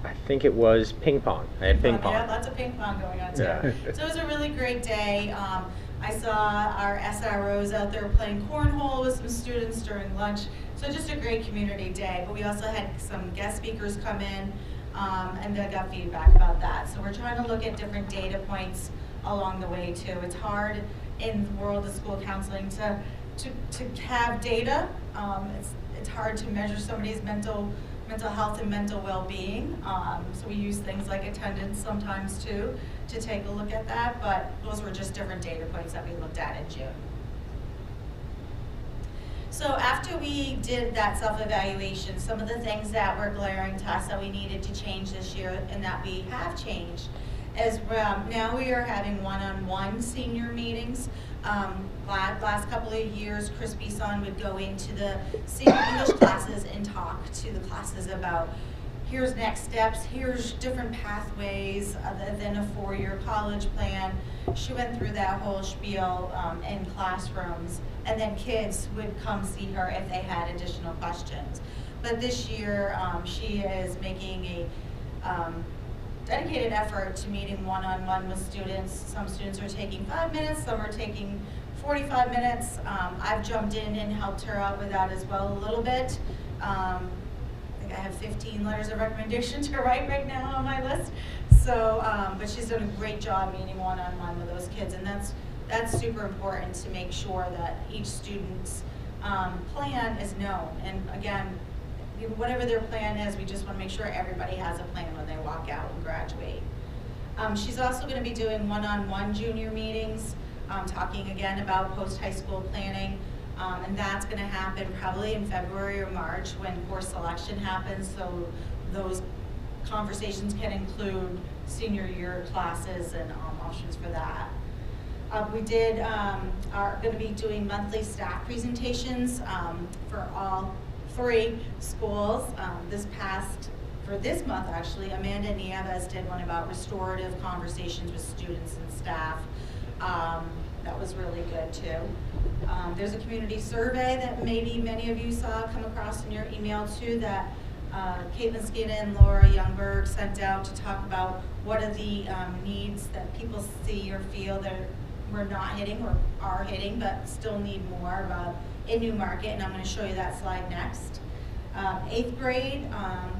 I think it was ping pong. I had ping pong. Yeah, lots of ping pong going on too. Yeah. So it was a really great day. I saw our SROs out there playing cornhole with some students during lunch. So just a great community day. But we also had some guest speakers come in, and I got feedback about that. So we're trying to look at different data points along the way too. It's hard in the world of school counseling to have data. It's hard to measure somebody's mental health and mental well-being. So we use things like attendance sometimes too to take a look at that, but those were just different data points that we looked at in June. So after we did that self-evaluation, some of the things that were glaring to us that we needed to change this year and that we have changed is now we are having one-on-one senior meetings. Last couple of years, Chris Bisson would go into the senior English classes and talk to the classes about here's next steps, here's different pathways other than a 4-year college plan. She went through that whole spiel in classrooms, and then kids would come see her if they had additional questions. But this year, she is making a dedicated effort to meeting one-on-one with students. Some students are taking 5 minutes, some are taking 45 minutes. I've jumped in and helped her out with that as well a little bit. I think I have 15 letters of recommendation to write right now on my list. So, but she's done a great job meeting one-on-one with those kids, and that's super important to make sure that each student's plan is known. And again, whatever their plan is, we just want to make sure everybody has a plan when they walk out and graduate. She's also going to be doing one-on-one junior meetings, talking again about post-high school planning, and that's going to happen probably in February or March when course selection happens, so those conversations can include senior year classes and options for that. We are going to be doing monthly staff presentations for all 3 schools. For this month actually, Amanda Nieves did one about restorative conversations with students and staff. That was really good too. There's a community survey that maybe many of you saw come across in your email too that Caitlin Skinner and Laura Youngberg sent out to talk about what are the needs that people see or feel that we're not hitting or are hitting but still need more about in Newmarket, and I'm going to show you that slide next. 8th grade,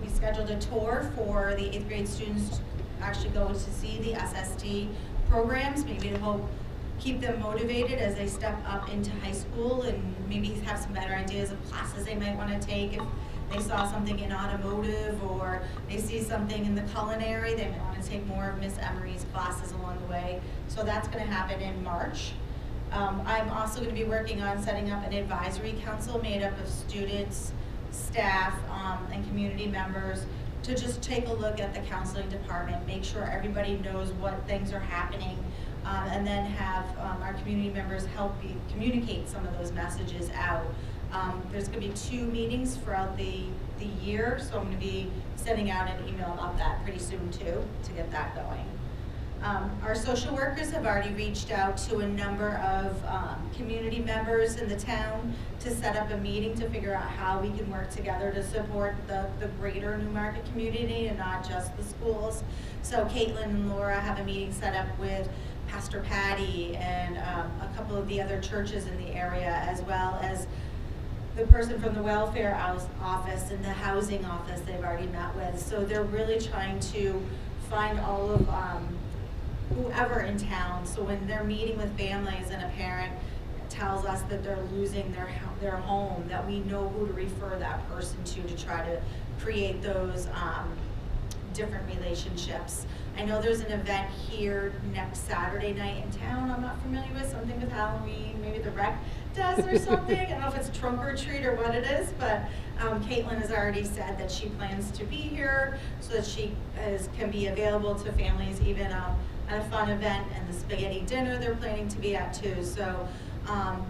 we scheduled a tour for the 8th grade students to actually go to see the SST programs, maybe to help keep them motivated as they step up into high school and maybe have some better ideas of classes they might want to take. If they saw something in automotive or they see something in the culinary, they might want to take more of Miss Emery's classes along the way. So that's going to happen in March. I'm also going to be working on setting up an advisory council made up of students, staff, and community members to just take a look at the counseling department, make sure everybody knows what things are happening, and then have our community members help communicate some of those messages out. There's going to be 2 meetings throughout the year, so I'm going to be sending out an email about that pretty soon too to get that going. Our social workers have already reached out to a number of community members in the town to set up a meeting to figure out how we can work together to support the greater Newmarket community and not just the schools. So Caitlin and Laura have a meeting set up with Pastor Patty and a couple of the other churches in the area, as well as the person from the welfare office and the housing office they've already met with. So they're really trying to find all of whoever in town. So when they're meeting with families and a parent tells us that they're losing their home, that we know who to refer that person to try to create those different relationships. I know there's an event here next Saturday night in town I'm not familiar with, something with Halloween, maybe the rec does or something. I don't know if it's trunk or treat or what it is, but Caitlin has already said that she plans to be here so that she can be available to families even at a fun event, and the spaghetti dinner they're planning to be at too. So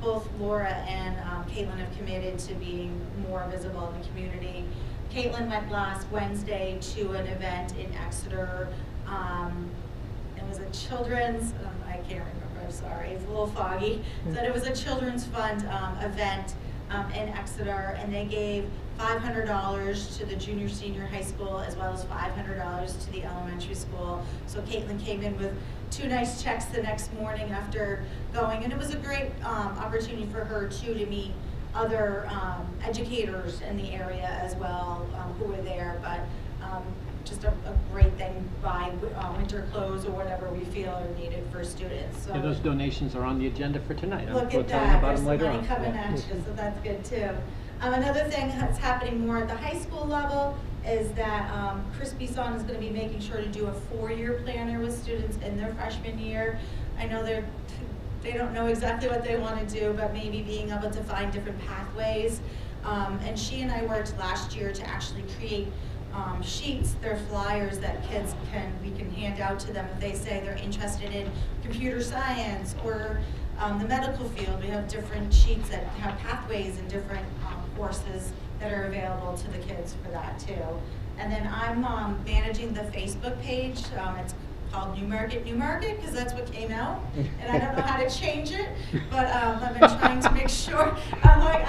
both Laura and Caitlin have committed to being more visible in the community. Caitlin went last Wednesday to an event in Exeter. It was a children's, I can't remember, I'm sorry, it's a little foggy, but it was a children's fund event in Exeter, and they gave $500 to the junior senior high school as well as $500 to the elementary school. So Caitlin came in with 2 nice checks the next morning after going, and it was a great opportunity for her too to meet other educators in the area as well who were there. But just a great thing, buy winter clothes or whatever we feel are needed for students. So Yeah, those donations are on the agenda for tonight. look We'll at tell you that, about there's them some later money on. coming Yeah. at you, so that's good too. Another thing that's happening more at the high school level is that Chris Bisson is going to be making sure to do a 4-year planner with students in their freshman year. I know they don't know exactly what they want to do, but maybe being able to find different pathways. And she and I worked last year to actually create sheets, they're flyers that we can hand out to them if they say they're interested in computer science or the medical field. We have different sheets that have pathways and different courses that are available to the kids for that too. And then I'm managing the Facebook page. It's called Newmarket, because that's what came out, and I don't know how to change it, but I've been trying to make sure. I'm like,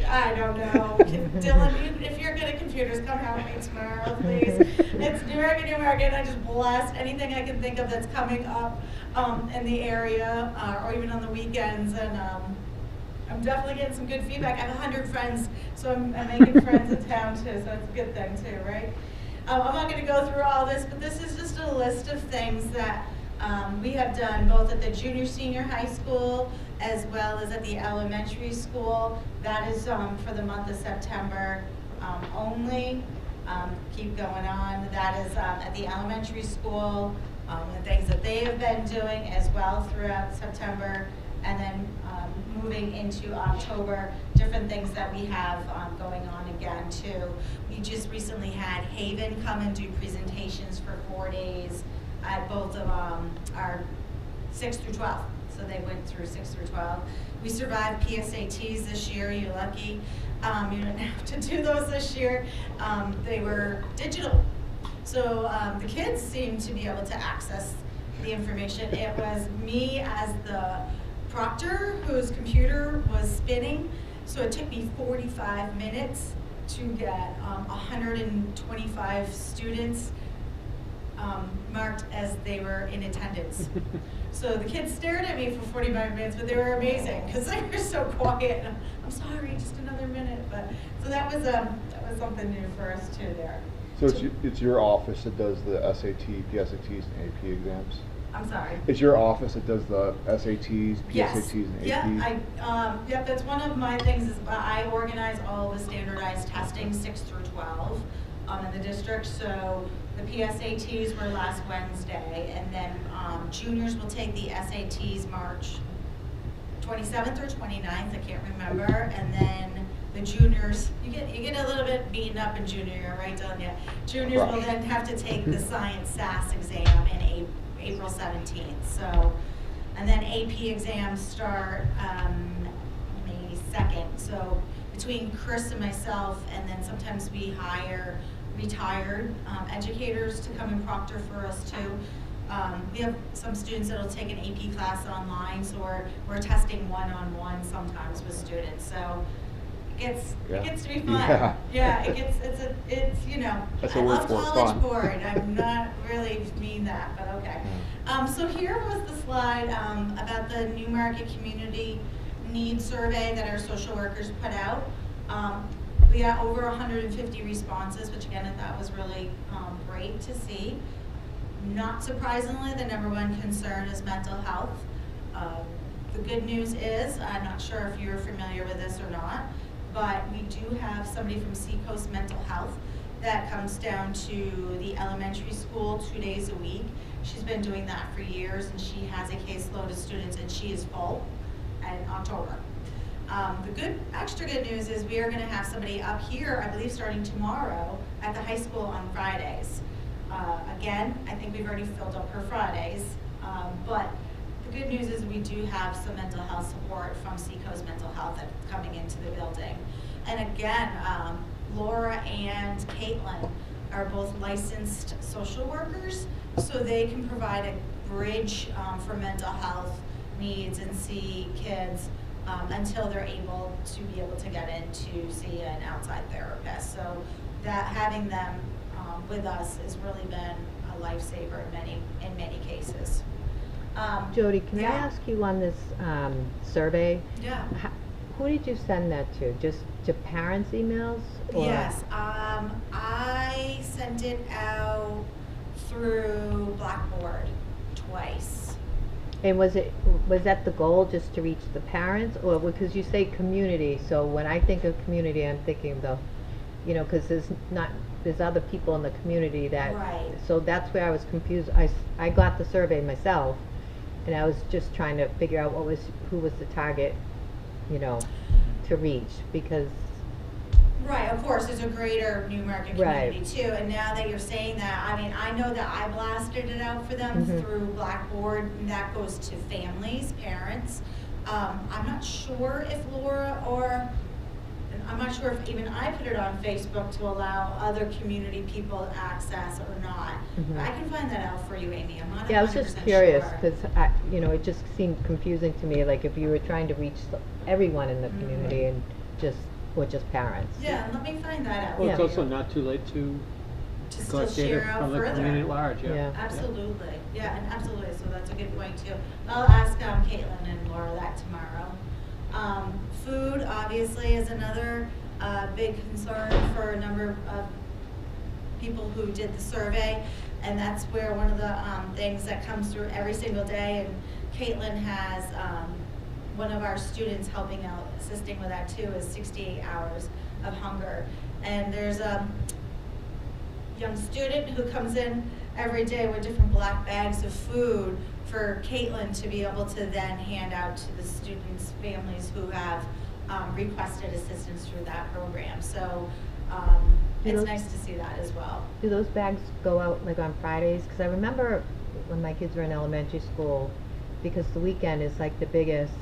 I don't know. Dylan, if you're good at computers, come help me tomorrow, please. It's Newmarket, and I just blast anything I can think of that's coming up in the area, or even on the weekends, and I'm definitely getting some good feedback. I have 100 friends, so I'm making friends in town too, so that's a good thing too, right? I'm not going to go through all this, but this is just a list of things that we have done both at the junior senior high school as well as at the elementary school. That is for the month of September only. Keep going on. That is at the elementary school, the things that they have been doing as well throughout September, and then moving into October, different things that we have going on again too. We just recently had Haven come and do presentations for 4 days at both of our 6 through 12. So they went through 6 through 12. We survived PSATs this year, you're lucky. You didn't have to do those this year. They were digital. So the kids seemed to be able to access the information. It was me as the proctor whose computer was spinning, so it took me 45 minutes to get 125 students marked as they were in attendance. So the kids stared at me for 45 minutes, but they were amazing because they were so quiet. I'm sorry, just another minute. But so that was something new for us too there. So it's your office that does the SAT, PSATs, and AP exams? I'm sorry. It's your office that does the SATs, PSATs, Yes. and Yeah, APs? yep, that's one of my things is I organize all the standardized testing 6 through 12 in the district. So the PSATs were last Wednesday, and then juniors will take the SATs March 27th or 29th, I can't remember, and then the juniors, you get a little bit beaten up in junior year, right, Donya? Juniors will then have to take the science SAS exam in April 17th. So, and then AP exams start May 2nd. So between Chris and myself, and then sometimes we hire retired educators to come and proctor for us too. We have some students that'll take an AP class online, so we're testing one-on-one sometimes with students. So it gets to be fun. Yeah, it's you know, That's I a word love for it, College fun. Board. I'm not really mean that, but okay. So here was the slide about the Newmarket Community Needs Survey that our social workers put out. We got over 150 responses, which again I thought was really great to see. Not surprisingly, the #1 concern is mental health. The good news is, I'm not sure if you're familiar with this or not, but we do have somebody from Seacoast Mental Health that comes down to the elementary school 2 days a week. She's been doing that for years, and she has a caseload of students, and she is full in October. The extra good news is we are going to have somebody up here, I believe starting tomorrow, at the high school on Fridays. Again, I think we've already filled up her Fridays, but the good news is we do have some mental health support from Seacoast Mental Health that's coming into the building. And again, Laura and Caitlin are both licensed social workers, so they can provide a bridge for mental health needs and see kids until they're able to get in to see an outside therapist. So that having them with us has really been a lifesaver in many cases. Jody, can I yeah. ask you on this survey? Yeah. Who did you send that to? Just to parents' emails? Or? Yes, I sent it out through Blackboard twice. And was that the goal, just to reach the parents, or because you say community? So when I think of community, I'm thinking of the, because there's other people in the community that. Right. So that's where I was confused. I got the survey myself, and I was just trying to figure out who was the target, to reach, because. Right, of course, there's a greater Newmarket community too, and now that you're saying that, I mean, I know that I blasted it out for them through Blackboard, and that goes to families, parents. I'm not sure if Laura I'm not sure if even I put it on Facebook to allow other community people access or not. But I can find that out for you, Amy. I'm not 100% Yeah, I was just curious, sure. because it just seemed confusing to me, like if you were trying to reach everyone in the community and just parents. Yeah, let me find that out. Well, it's for also you. not too late to To still collect data share out from the further. community at large, yeah. Yeah. Absolutely, yeah, and absolutely, so that's a good point too. I'll ask Caitlin and Laura that tomorrow. Food, obviously, is another big concern for a number of people who did the survey, and that's where one of the things that comes through every single day, and Caitlin has one of our students helping out, assisting with that too, is 68 hours of hunger. And there's a young student who comes in every day with different black bags of food for Caitlin to be able to then hand out to the students' families who have requested assistance through that program. So it's nice to see that as well. Do those bags go out like on Fridays? Because I remember when my kids were in elementary school, because the weekend is like the biggest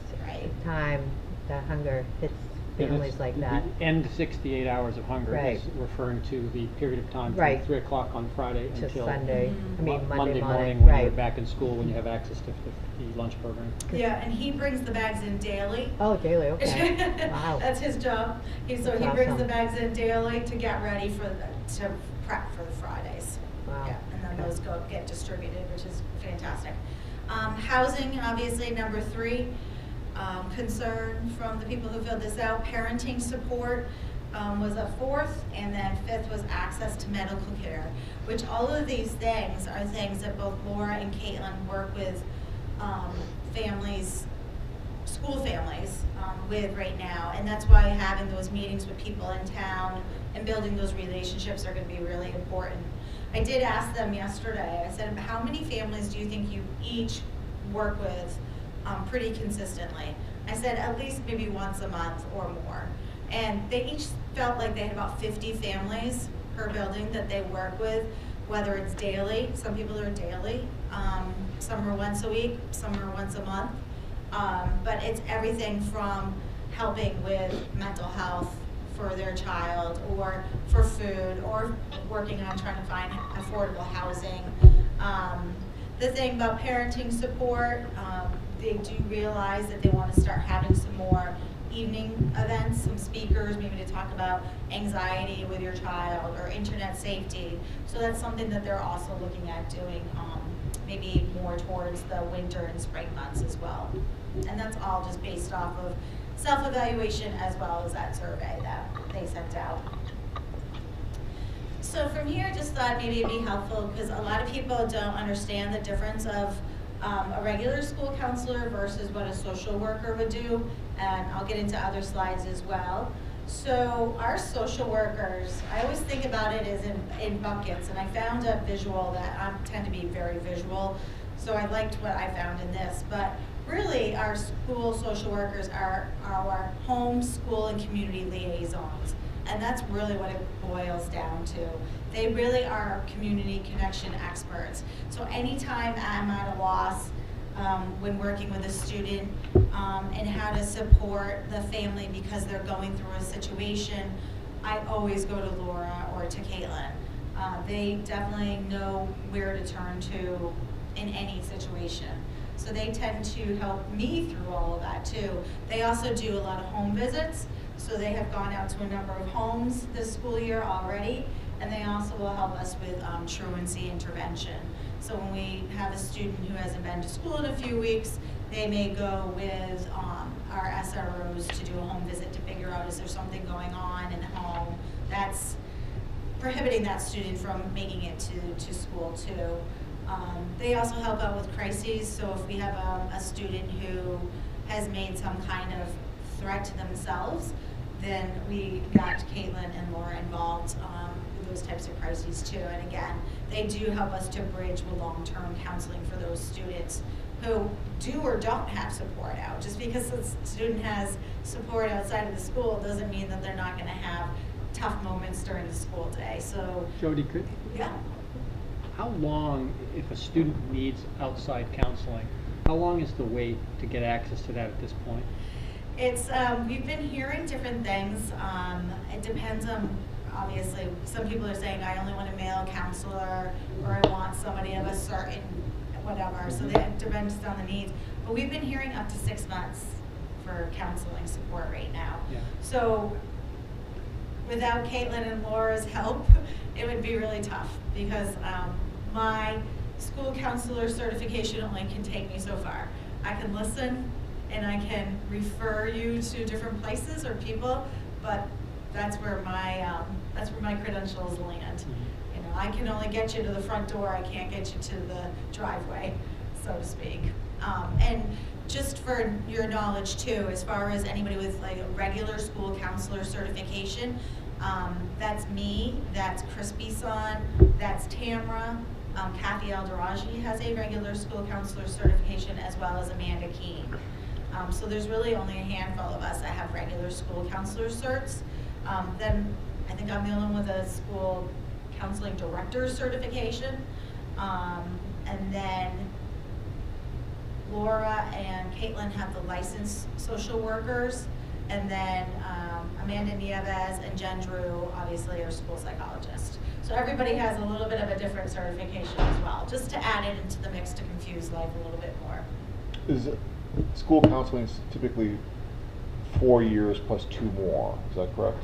time that hunger hits families like that. The end 68 hours of hunger is Right. referring to the period of time from Right. 3 o'clock on Friday To until Sunday, I mean Monday morning morning, when you're right. back in school, when you have access to the lunch program. Yeah, and he brings the bags in daily. Oh, daily, okay. Wow. That's his job. So That's he brings the awesome. bags in daily to get ready to prep for the Fridays. Wow. Yeah, and then Okay. those get distributed, which is fantastic. Housing, obviously, number 3. Concern from the people who filled this out. Parenting support was a 4th, and then 5th was access to medical care, which all of these things are things that both Laura and Caitlin work with families, school families with right now, and that's why having those meetings with people in town and building those relationships are going to be really important. I did ask them yesterday, I said, how many families do you think you each work with pretty consistently? I said at least maybe once a month or more. And they each felt like they had about 50 families per building that they work with, whether it's daily, some people are daily, some are once a week, some are once a month. But it's everything from helping with mental health for their child, or for food, or working on trying to find affordable housing. The thing about parenting support, they do realize that they want to start having some more evening events, some speakers, maybe to talk about anxiety with your child or internet safety. So that's something that they're also looking at doing, maybe more towards the winter and spring months as well. And that's all just based off of self-evaluation as well as that survey that they sent out. So from here, I just thought maybe it'd be helpful, because a lot of people don't understand the difference of a regular school counselor versus what a social worker would do, and I'll get into other slides as well. So our social workers, I always think about it as in buckets, and I found a visual that I tend to be very visual, so I liked what I found in this. But really, our school social workers are our home, school, and community liaisons. And that's really what it boils down to. They really are community connection experts. So anytime I'm at a loss when working with a student and how to support the family because they're going through a situation, I always go to Laura or to Caitlin. They definitely know where to turn to in any situation. So they tend to help me through all of that too. They also do a lot of home visits. So they have gone out to a number of homes this school year already. And they also will help us with truancy intervention. So when we have a student who hasn't been to school in a few weeks, they may go with our SROs to do a home visit to figure out, is there something going on in the home that's prohibiting that student from making it to school too. They also help out with crises. So if we have a student who has made some kind of threat to themselves, then we got Caitlin and Laura involved with those types of crises too. And again, they do help us to bridge with long-term counseling for those students who do or don't have support out. Just because the student has support outside of the school doesn't mean that they're not going to have tough moments during the school day. So, Jody, could, yeah. how long, if a student needs outside counseling, how long is the wait to get access to that at this point? It's, we've been hearing different things. It depends on, obviously, some people are saying, I only want a male counselor, or I want somebody of a certain whatever. So that depends on the needs. But we've been hearing up to 6 months for counseling support right now. Yeah. So without Caitlin and Laura's help, it would be really tough, because my school counselor certification only can take me so far. I can listen and I can refer you to different places or people, but that's where my credentials land. You know, I can only get you to the front door. I can't get you to the driveway, so to speak. And just for your knowledge too, as far as anybody with like a regular school counselor certification, that's me, that's Chris Bison, that's Tamra, Kathy Alderaji has a regular school counselor certification, as well as Amanda Keene. So there's really only a handful of us that have regular school counselor certs. Then I think I'm the only one with a school counseling director certification. And then Laura and Caitlin have the licensed social workers. And then Amanda Nieves and Jen Drew, obviously, are school psychologists. So everybody has a little bit of a different certification as well, just to add it into the mix to confuse life a little bit more. Is school counseling is typically 4 years plus 2 more? Is that correct?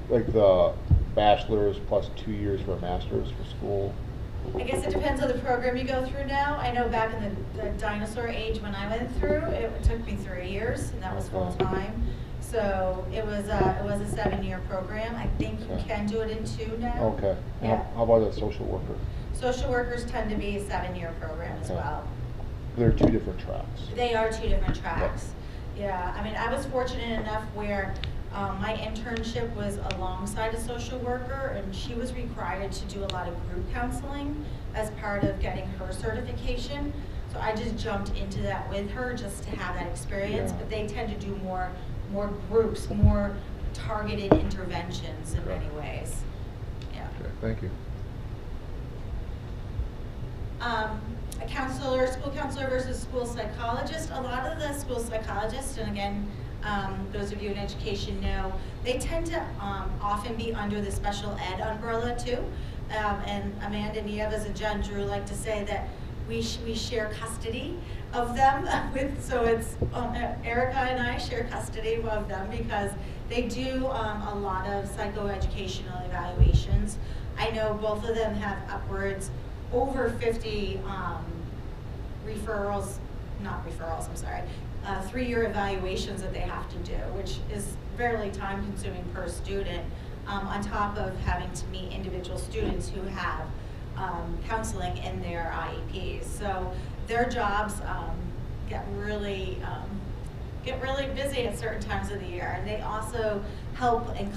Like the bachelor's plus 2 years for a master's for school? I guess it depends on the program you go through now. I know back in the dinosaur age when I went through, it took me 3 years, and that was full time. So it was a 7-year program. I think you can do it in 2 now. Okay. Yeah. How about a social worker? Social workers tend to be a 7-year program as Okay. well. There are 2 different tracks. They are 2 different tracks. Yeah, I mean, I was fortunate enough where my internship was alongside a social worker, and she was required to do a lot of group counseling as part of getting her certification. So I just jumped into that with her just to have that experience. Yeah. But they tend to do more groups, more targeted interventions in many ways. Yeah. Okay, thank you. A counselor, school counselor versus school psychologist. A lot of the school psychologists, and again, those of you in education know, they tend to often be under the special ed umbrella too. And Amanda Nieves and Jen Drew like to say that we share custody of them. So it's Erica and I share custody of them because they do a lot of psychoeducational evaluations. I know both of them have upwards over 50 3-year evaluations that they have to do, which is fairly time consuming per student, on top of having to meet individual students who have counseling in their IEPs. So their jobs get really busy at certain times of the year, and they also help and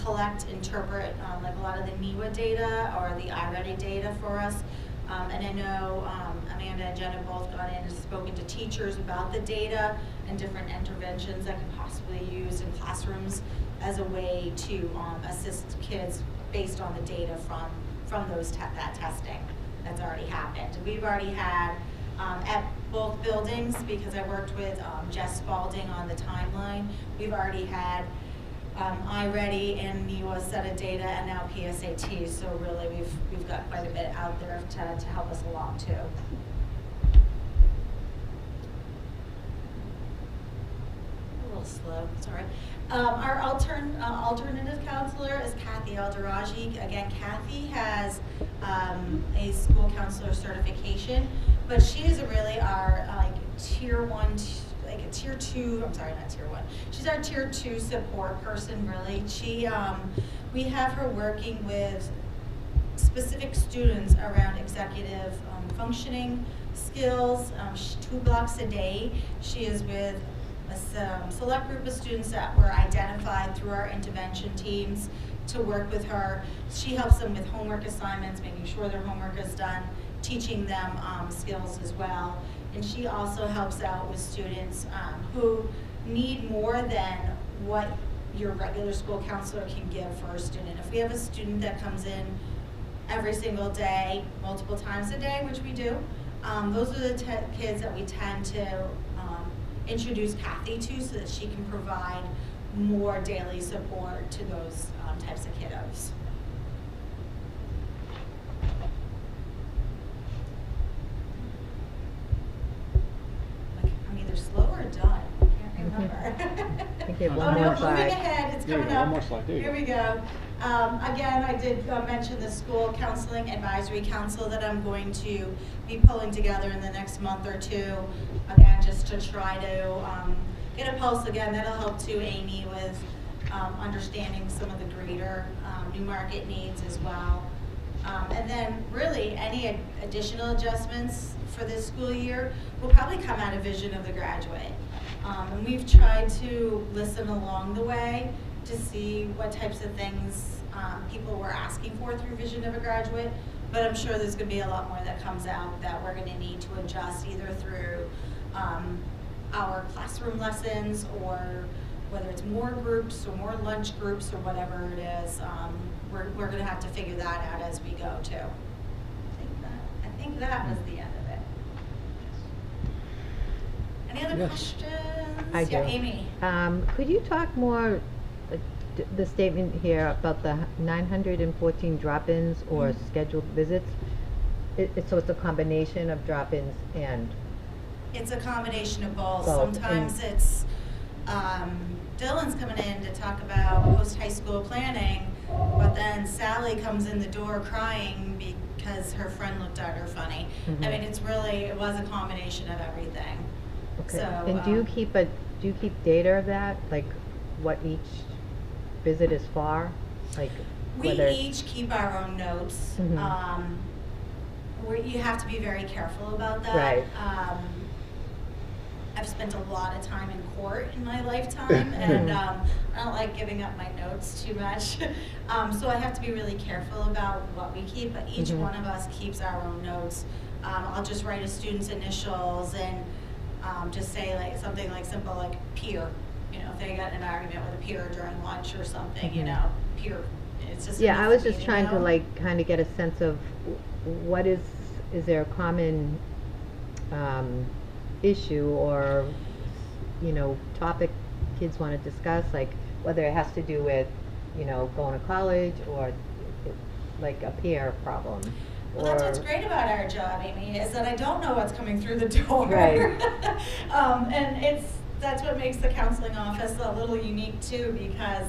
interpret like a lot of the NEWA data or the iReady data for us. And I know Amanda and Jen have both gone in and spoken to teachers about the data and different interventions that can possibly be used in classrooms as a way to assist kids based on the data from that testing that's already happened. We've already had at both buildings, because I worked with Jess Spalding on the timeline, we've already had iReady and NEWA set of data, and now PSAT. So really, we've got quite a bit out there to help us along too. little slow, sorry. Our alternative counselor is Kathy Alderaji. Again, Kathy has a school counselor certification, but she is really our tier 1, like a tier 2, I'm sorry, not tier 1. She's our tier 2 support person, really. We have her working with specific students around executive functioning skills. 2 blocks a day. She is with a select group of students that were identified through our intervention teams to work with her. She helps them with homework assignments, making sure their homework is done, teaching them skills as well. And she also helps out with students who need more than what your regular school counselor can give for a student. If we have a student that comes in every single day, multiple times a day, which we do, those are the kids that we tend to introduce Kathy to so that she can provide more daily support to those types of kiddos. I'm either slow or done. I can't remember. I think you have Oh one no, more moving slide. ahead, it's There you coming go, up. one more slide, there you Here go. we go. Again, I did mention the school counseling advisory council that I'm going to be pulling together in the next month or two. Again, just to try to get a pulse again. That'll help too, Amy, with understanding some of the greater Newmarket needs as well. And then really any additional adjustments for this school year will probably come out of Vision of the Graduate. And we've tried to listen along the way to see what types of things people were asking for through Vision of a Graduate, but I'm sure there's going to be a lot more that comes out that we're going to need to adjust either through our classroom lessons or whether it's more groups or more lunch groups or whatever it is. We're going to have to figure that out as we go too. I think that was the end of it. Any other Yes. questions? I do. Yeah, Amy. Could you talk more, the statement here about the 914 drop-ins or scheduled visits? So it's a combination of drop-ins and, It's a combination of both. Both, Sometimes it's Dylan's coming in to talk about post-high school planning, but then Sally comes in the door crying because her friend looked at her funny. Mhm. I mean, it was a combination of everything. okay. So, And do you keep data of that? Like what each visit is for? Like We whether, each keep our own notes. Mhm. You have to be very careful about that. Right. I've spent a lot of time in court in my lifetime, and I don't like giving up my notes too much. So I have to be really careful about what we keep, but each Mhm. one of us keeps our own notes. I'll just write a student's initials and just say like something like simple like peer. You know, if they got in an argument with a peer during lunch or something, you Mhm. know, peer. It's just yeah, I enough was for me just trying to know. like kind of get a sense of what is there a common issue or, you know, topic kids want to discuss, like whether it has to do with, you know, going to college or like a peer problem. Well, that's what's or- great about our job, Amy, is that I don't know what's coming through the door. Right. And that's what makes the counseling office a little unique too, because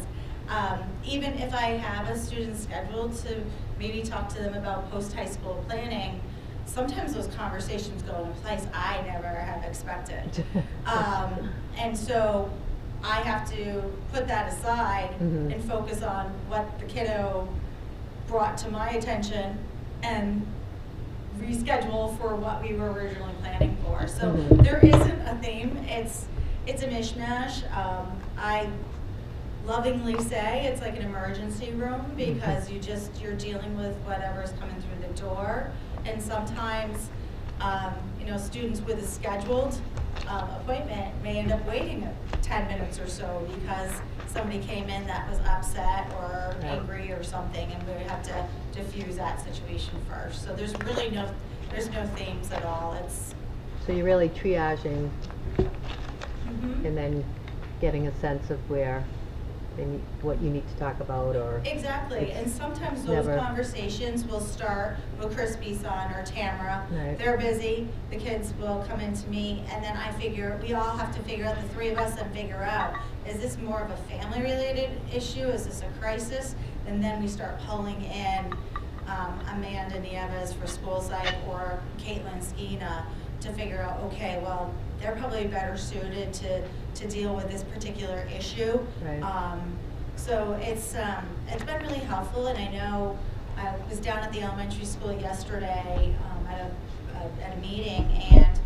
even if I have a student scheduled to maybe talk to them about post-high school planning, sometimes those conversations go in a place I never have expected. And so I have to put that aside Mhm. and focus on what the kiddo brought to my attention and reschedule for what we were originally planning for. So Mhm. there isn't a theme. It's a mishmash. I lovingly say it's like an emergency room because you're dealing with whatever's coming through the door. And sometimes, you know, students with a scheduled appointment may end up waiting 10 minutes or so because somebody came in that was upset or Yeah. angry or something, and we have to diffuse that situation first. So there's really no themes at all. It's So you're really triaging Mhm. and then getting a sense of where and what you need to talk about, or Exactly, and sometimes those never- conversations will start with Chris Bison or Tamara. Right. They're busy, the kids will come into me, and then I figure, we all have to figure out, the three of us, and figure out, is this more of a family-related issue, is this a crisis? And then we start pulling in Amanda Nieves for school site or Caitlin Skeena to figure out, okay, well, they're probably better suited to deal with this particular issue. Right. So it's been really helpful, and I know I was down at the elementary school yesterday at a meeting, and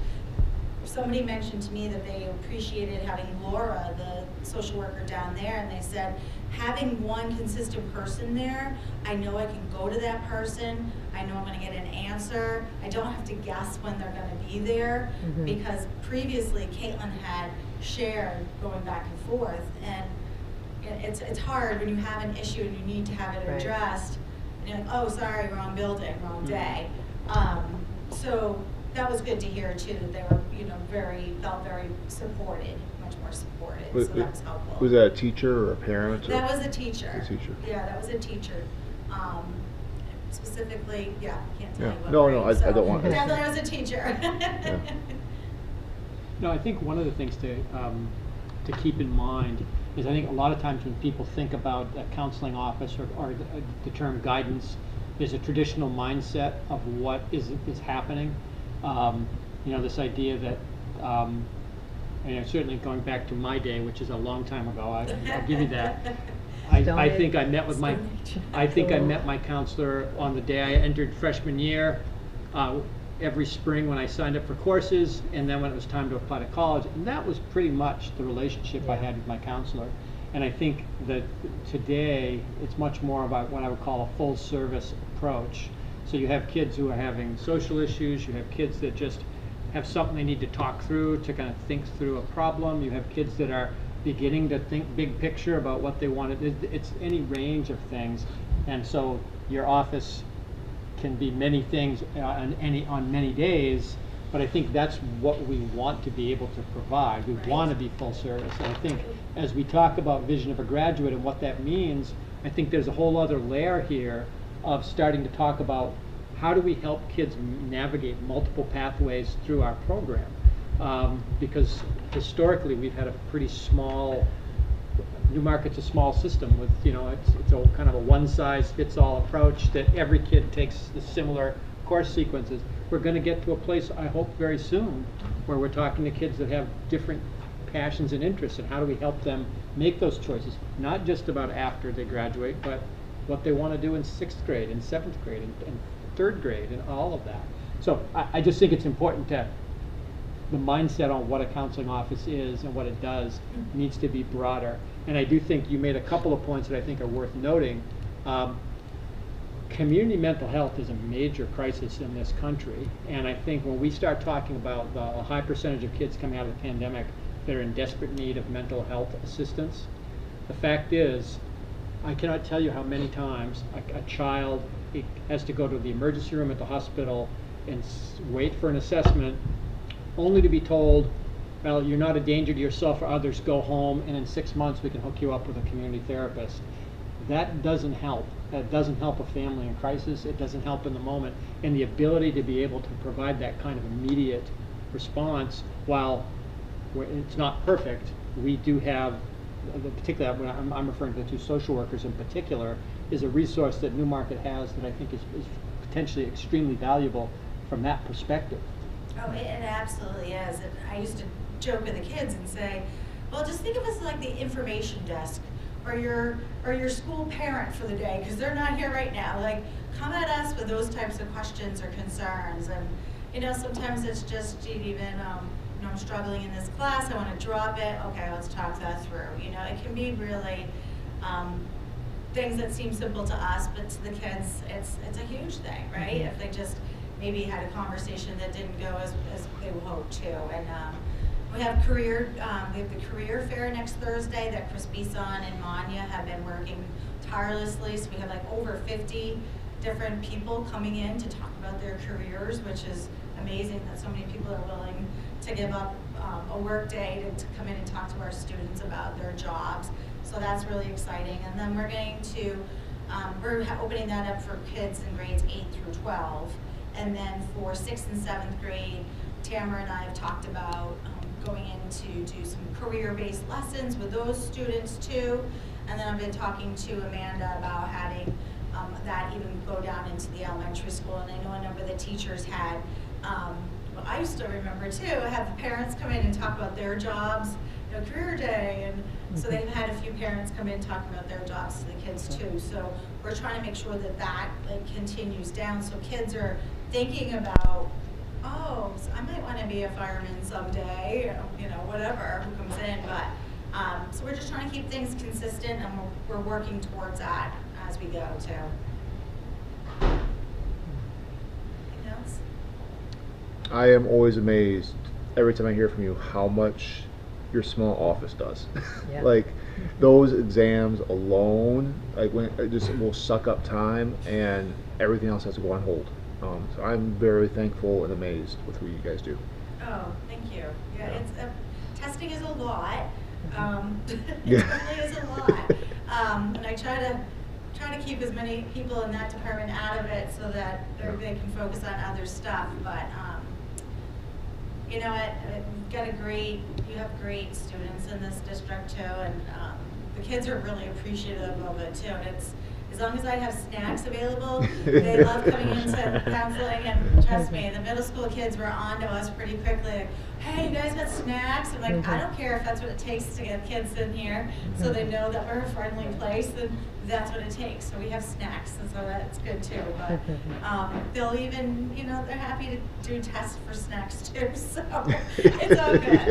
somebody mentioned to me that they appreciated having Laura, the social worker down there, and they said, having one consistent person there, I know I can go to that person, I know I'm gonna get an answer, I don't have to guess when they're gonna be there, Mhm. because previously Caitlin had shared going back and forth, and it's hard when you have an issue and you need to have it Right. addressed, and you're like, oh, sorry, wrong building, wrong day. So that was good to hear too, that they were, felt very supported, much more supported, so that was helpful. Was that a teacher or a parent? That was a teacher. A teacher. Yeah, that was a teacher. Specifically, yeah, can't tell Yeah. you what No, grade, no, I so don't want- Definitely was a teacher. No, I think one of the things to keep in mind is I think a lot of times when people think about a counseling office or the term guidance, there's a traditional mindset of what is happening. This idea that, certainly going back to my day, which is a long time ago, I'll give you that. I think I met with my, I think I met my counselor on the day I entered freshman year, every spring when I signed up for courses, and then when it was time to apply to college, and that was pretty much the relationship I had with my counselor. And I think that today, it's much more about what I would call a full service approach. So you have kids who are having social issues, you have kids that just have something they need to talk through to kind of think through a problem, you have kids that are beginning to think big picture about what they want to do. It's any range of things, and so your office can be many things on many days, but I think that's what we want to be able to provide. We want to be full service, and I think as we talk about vision of a graduate and what that means, I think there's a whole other layer here of starting to talk about how do we help kids navigate multiple pathways through our program. Because historically we've had a pretty small, Newmarket's a small system with, it's a kind of a one-size-fits-all approach that every kid takes the similar course sequences. We're going to get to a place, I hope very soon, where we're talking to kids that have different passions and interests, and how do we help them make those choices, not just about after they graduate, but what they want to do in 6th grade and 7th grade and 3rd grade and all of that. So I just think it's important to the mindset on what a counseling office is and what it does needs to be broader. And I do think you made a couple of points that I think are worth noting. Community mental health is a major crisis in this country, and I think when we start talking about the high percentage of kids coming out of the pandemic that are in desperate need of mental health assistance, the fact is, I cannot tell you how many times a child has to go to the emergency room at the hospital and wait for an assessment, only to be told, well, you're not a danger to yourself or others, go home, and in 6 months we can hook you up with a community therapist. That doesn't help. That doesn't help a family in crisis. It doesn't help in the moment. And the ability to be able to provide that kind of immediate response, while it's not perfect, we do have, particularly when I'm referring to the 2 social workers in particular, is a resource that Newmarket has that I think is potentially extremely valuable from that perspective. Oh, it absolutely is. And I used to joke with the kids and say, well, just think of us like the information desk or your school parent for the day, because they're not here right now. Like, come at us with those types of questions or concerns. And, sometimes it's just even, I'm struggling in this class, I want to drop it. Okay, let's talk that through. It can be really things that seem simple to us, but to the kids, it's a huge thing, right? Mm-hmm. If they just maybe had a conversation that didn't go as they would hope to. And we have the career fair next Thursday that Chris Bison and Manya have been working tirelessly. So we have like over 50 different people coming in to talk about their careers, which is amazing that so many people are willing to give up a work day to come in and talk to our students about their jobs. So that's really exciting. And then we're going to, we're opening that up for kids in grades 8 through 12. And then for 6th and 7th grade, Tamara and I have talked about going in to do some career-based lessons with those students too. And then I've been talking to Amanda about having that even go down into the elementary school. And I know a number of the teachers had, well, I used to remember too, have the parents come in and talk about their jobs, you know, career day. And so they've had a few parents come in talking about their jobs to the kids too. So we're trying to make sure that that continues down, so kids are thinking about, oh, so I might want to be a fireman someday, you know, whatever, who comes in. But so we're just trying to keep things consistent, and we're working towards that as we go too. Anything else? I am always amazed every time I hear from you how much your small office does. Yeah. Like those exams alone, like when it just will suck up time, and everything else has to go on hold. So I'm very thankful and amazed with what you guys do. Oh, thank you. Yeah, it's testing is a lot. It Yeah. really is a lot. And I try to keep as many people in that department out of it so that they can focus on other stuff. But you know what? You have great students in this district too, and the kids are really appreciative of it too. And it's, as long as I have snacks available, they love coming into counseling. And trust me, the middle school kids were on to us pretty quickly. Like, hey, you guys got snacks? I'm like, I don't care if that's what it takes to get kids in here, so they know that we're a friendly place. Then that's what it takes. So we have snacks, and so that's good too. But they'll even, you know, they're happy to do tests for snacks too. So it's all good.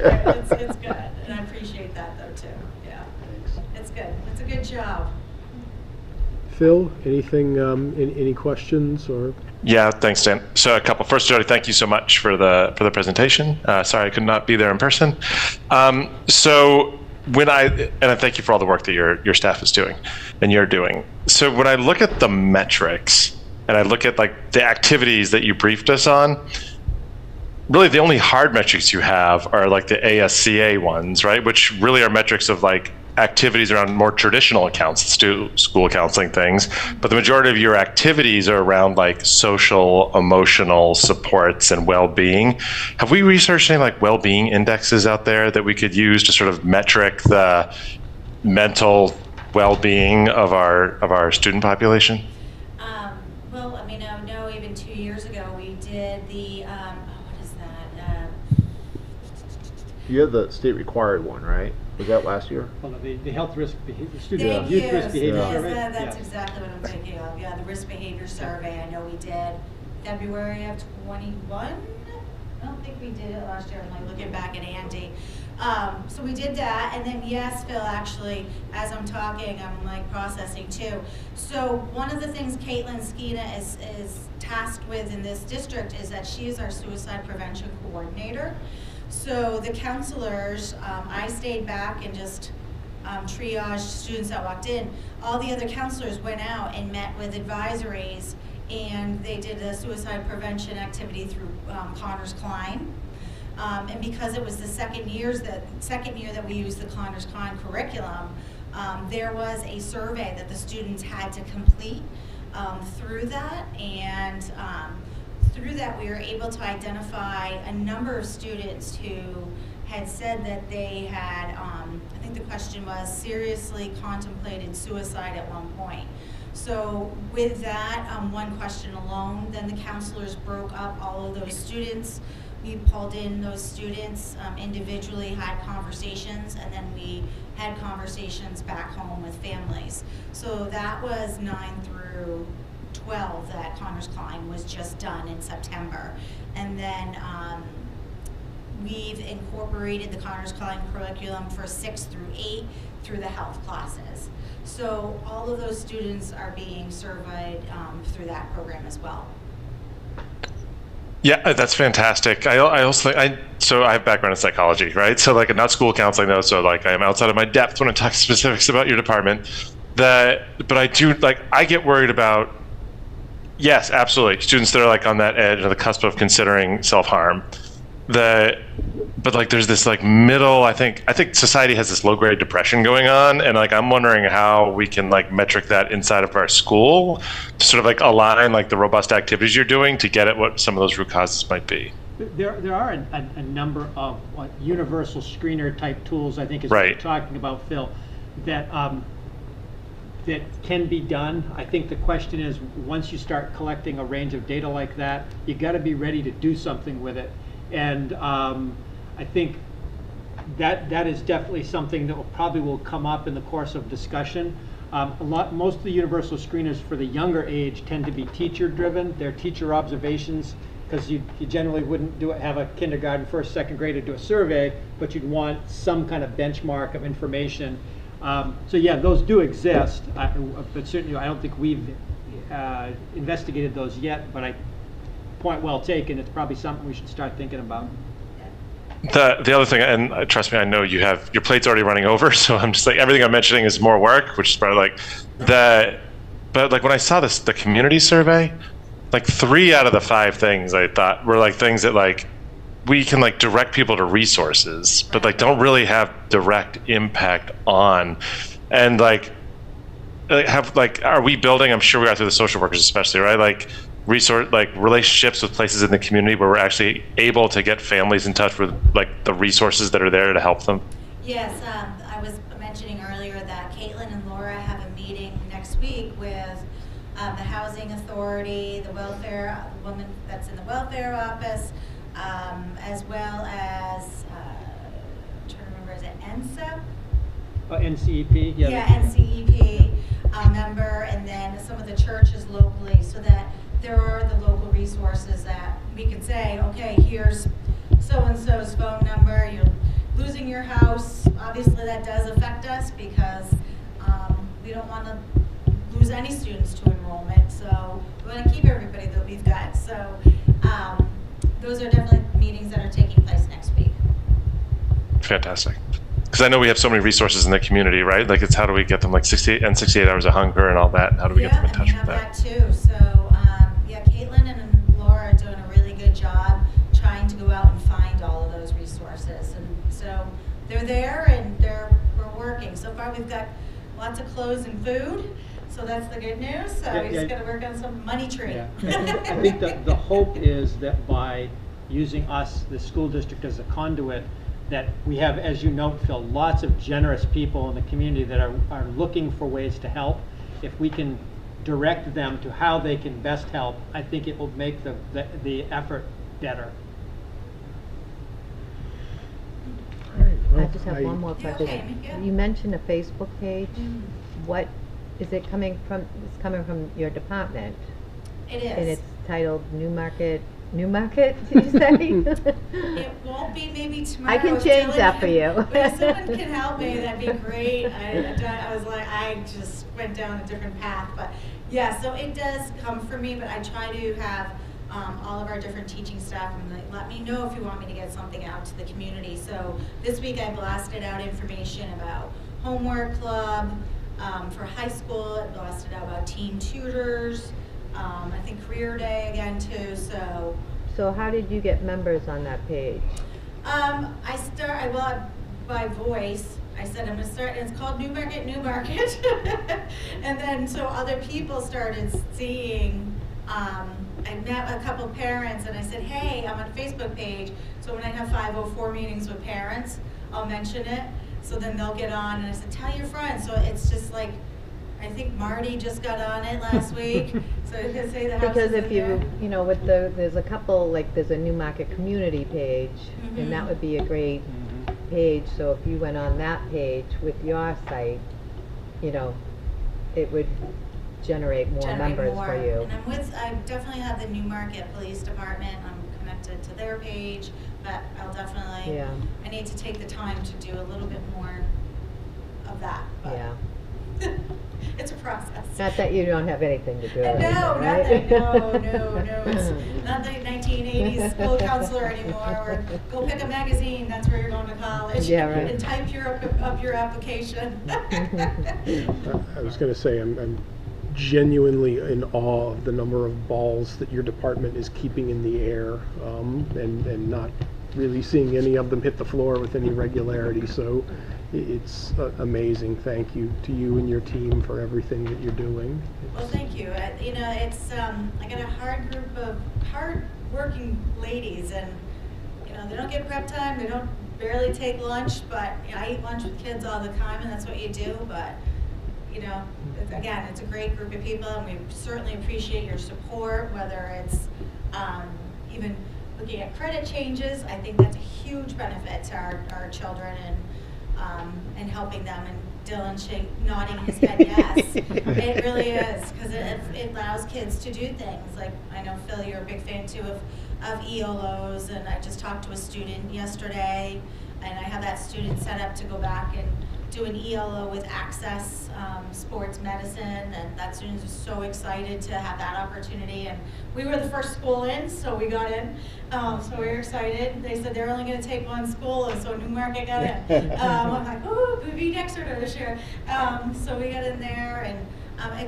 It's good, and I appreciate that though too. Yeah, it's good. It's a good job. Phil, anything, any questions or? Yeah, thanks, Dan. So a couple. First, Jody, thank you so much for the presentation. Sorry I could not be there in person. So when I thank you for all the work that your staff is doing and you're doing. So when I look at the metrics and I look at like the activities that you briefed us on, really the only hard metrics you have are like the ASCA ones, right? Which really are metrics of like activities around more traditional accounts, school counseling things, but the majority of your activities are around like social, emotional supports and well-being. Have we researched any like well-being indexes out there that we could use to sort of metric the mental well-being of our student population? Well, I mean, I know even 2 years ago we did the, what is that? You have the state required one, right? Was that last year? Well, the health risk behavior, student Thank youth you. risk behavior Yes, survey. that's Yeah. exactly what I'm thinking of. Yeah, the risk behavior survey. I know we did February of 21. I don't think we did it last year. I'm like looking back at Andy. So we did that, and then yes, Phil, actually, as I'm talking, I'm like processing too. So one of the things Caitlin Skeena is tasked with in this district is that she is our suicide prevention coordinator. So the counselors, I stayed back and just triaged students that walked in. All the other counselors went out and met with advisories, and they did a suicide prevention activity through Connors Klein. And because it was the second year that we used the Connors Klein curriculum, there was a survey that the students had to complete through that, and through that we were able to identify a number of students who had said that they had, I think the question was, seriously contemplated suicide at one point. So with that one question alone, then the counselors broke up all of those students. We pulled in those students individually, had conversations, and then we had conversations back home with families. So that was 9 through 12 that Connors Klein was just done in September. And then we've incorporated the Connors Klein curriculum for 6 through 8 through the health classes. So all of those students are being surveyed through that program as well. Yeah, that's fantastic. I also so I have background in psychology, right? So like not school counseling though, so like I am outside of my depth when I talk specifics about your department. But I do I get worried about, yes, absolutely, students that are like on that edge or the cusp of considering self-harm. but like there's this like middle, I think society has this low grade depression going on, and like I'm wondering how we can like metric that inside of our school to sort of like align like the robust activities you're doing to get at what some of those root causes might be. There are a number of universal screener type tools, I think is what Right. you're talking about, Phil, that that can be done. I think the question is, once you start collecting a range of data like that, you got to be ready to do something with it. And I think that is definitely something that will come up in the course of discussion. Most of the universal screeners for the younger age tend to be teacher driven. They're teacher observations, because you generally wouldn't have a kindergarten, first, second grader do a survey, but you'd want some kind of benchmark of information. So yeah, those do exist, but certainly I don't think we've investigated those yet, but point well taken, it's probably something we should start thinking about. The other thing, and trust me, I know your plate's already running over, so I'm just like, everything I'm mentioning is more work, which is probably like that. But like when I saw the community survey, like 3 out of the 5 things I thought were like things that like we can like direct people to resources, but like don't really have direct impact on, and like are we building, I'm sure we got through the social workers especially, right? Like relationships with places in the community where we're actually able to get families in touch with like the resources that are there to help them. Yes, I was mentioning earlier that Caitlin and Laura have a meeting next week with the Housing Authority, the woman that's in the welfare office, as well as, I'm trying to remember, is it NSEP? NCEP, yeah. Yeah, NCEP member, and then some of the churches locally, so that there are the local resources that we could say, okay, here's so-and-so's phone number, you're losing your house. Obviously that does affect us because we don't want to lose any students to enrollment, so we want to keep everybody that we've got. So those are definitely meetings that are taking place next week. Fantastic. Because I know we have so many resources in the community, right? Like it's how do we get them like 68 hours of hunger and all that? How do we get them in touch with that? Yeah, and we have that too. So yeah, Caitlin and Laura are doing a really good job trying to go out and find all of those resources. And so they're there and we're working. So far we've got lots of clothes and food. So that's the good news. So we just got to work on some money tree. Yeah. I think that the hope is that by using us, the school district, as a conduit, that we have, as you note, Phil, lots of generous people in the community that are looking for ways to help. If we can direct them to how they can best help, I think it will make the effort better. All right, well, I just have one more question. okay, yeah. You mentioned a Facebook page. What is it coming from? It's coming from your department. It is. And it's titled Newmarket, did you say? It won't be maybe tomorrow. I can if change Dylan that for you. But if someone can help me, that'd be great. I was like, I just went down a different path. But yeah, so it does come from me, but I try to have all of our different teaching staff and like, let me know if you want me to get something out to the community. So this week I blasted out information about homework club for high school. I blasted out about teen tutors. I think career day again too. So how did you get members on that page? I by voice. I said I'm gonna start. It's called Newmarket, and then so other people started seeing. I met a couple parents and I said, hey, I'm on a Facebook page. So when I have 504 meetings with parents, I'll mention it. So then they'll get on, and I said, tell your friends. So it's just like, I think Marty just got on it last week. So you can say the house Because is if in you, there. you know, there's a couple, like there's a Newmarket community page, and that would be a great page. So if you went on that page with your site, you know, it would generate more members for you. And I definitely have the Newmarket Police Department. I'm connected to their page, but I'll definitely, I need to take the time to do a little bit more of that. But Yeah. it's a process. Not that you don't have anything to do with it, No, right? no. It's not the 1980s school counselor anymore, or go pick a magazine, that's where you're going to college. Yeah, right. And type up your application. I was going to say, I'm genuinely in awe of the number of balls that your department is keeping in the air and not really seeing any of them hit the floor with any regularity. So it's amazing. Thank you to you and your team for everything that you're doing. Well, thank you. You know, it's I got a hard group of hard-working ladies, and you know, they don't get prep time. They don't barely take lunch, but you know, I eat lunch with kids all the time, and that's what you do. But you know, again, it's a great group of people, and we certainly appreciate your support. Whether it's even looking at credit changes, I think that's a huge benefit to our children, and helping them. And Dylan nodding his head yes. It really is, because it allows kids to do things. Like, I know, Phil, you're a big fan too of ELOs, and I just talked to a student yesterday, and I have that student set up to go back and do an ELO with Access Sports Medicine, and that student was so excited to have that opportunity. And we were the first school in, so we got in. So we were excited. They said they're only going to take one school, and so Newmarket got in. I'm like, oh, we'll be Exeter this year. So we got in there, and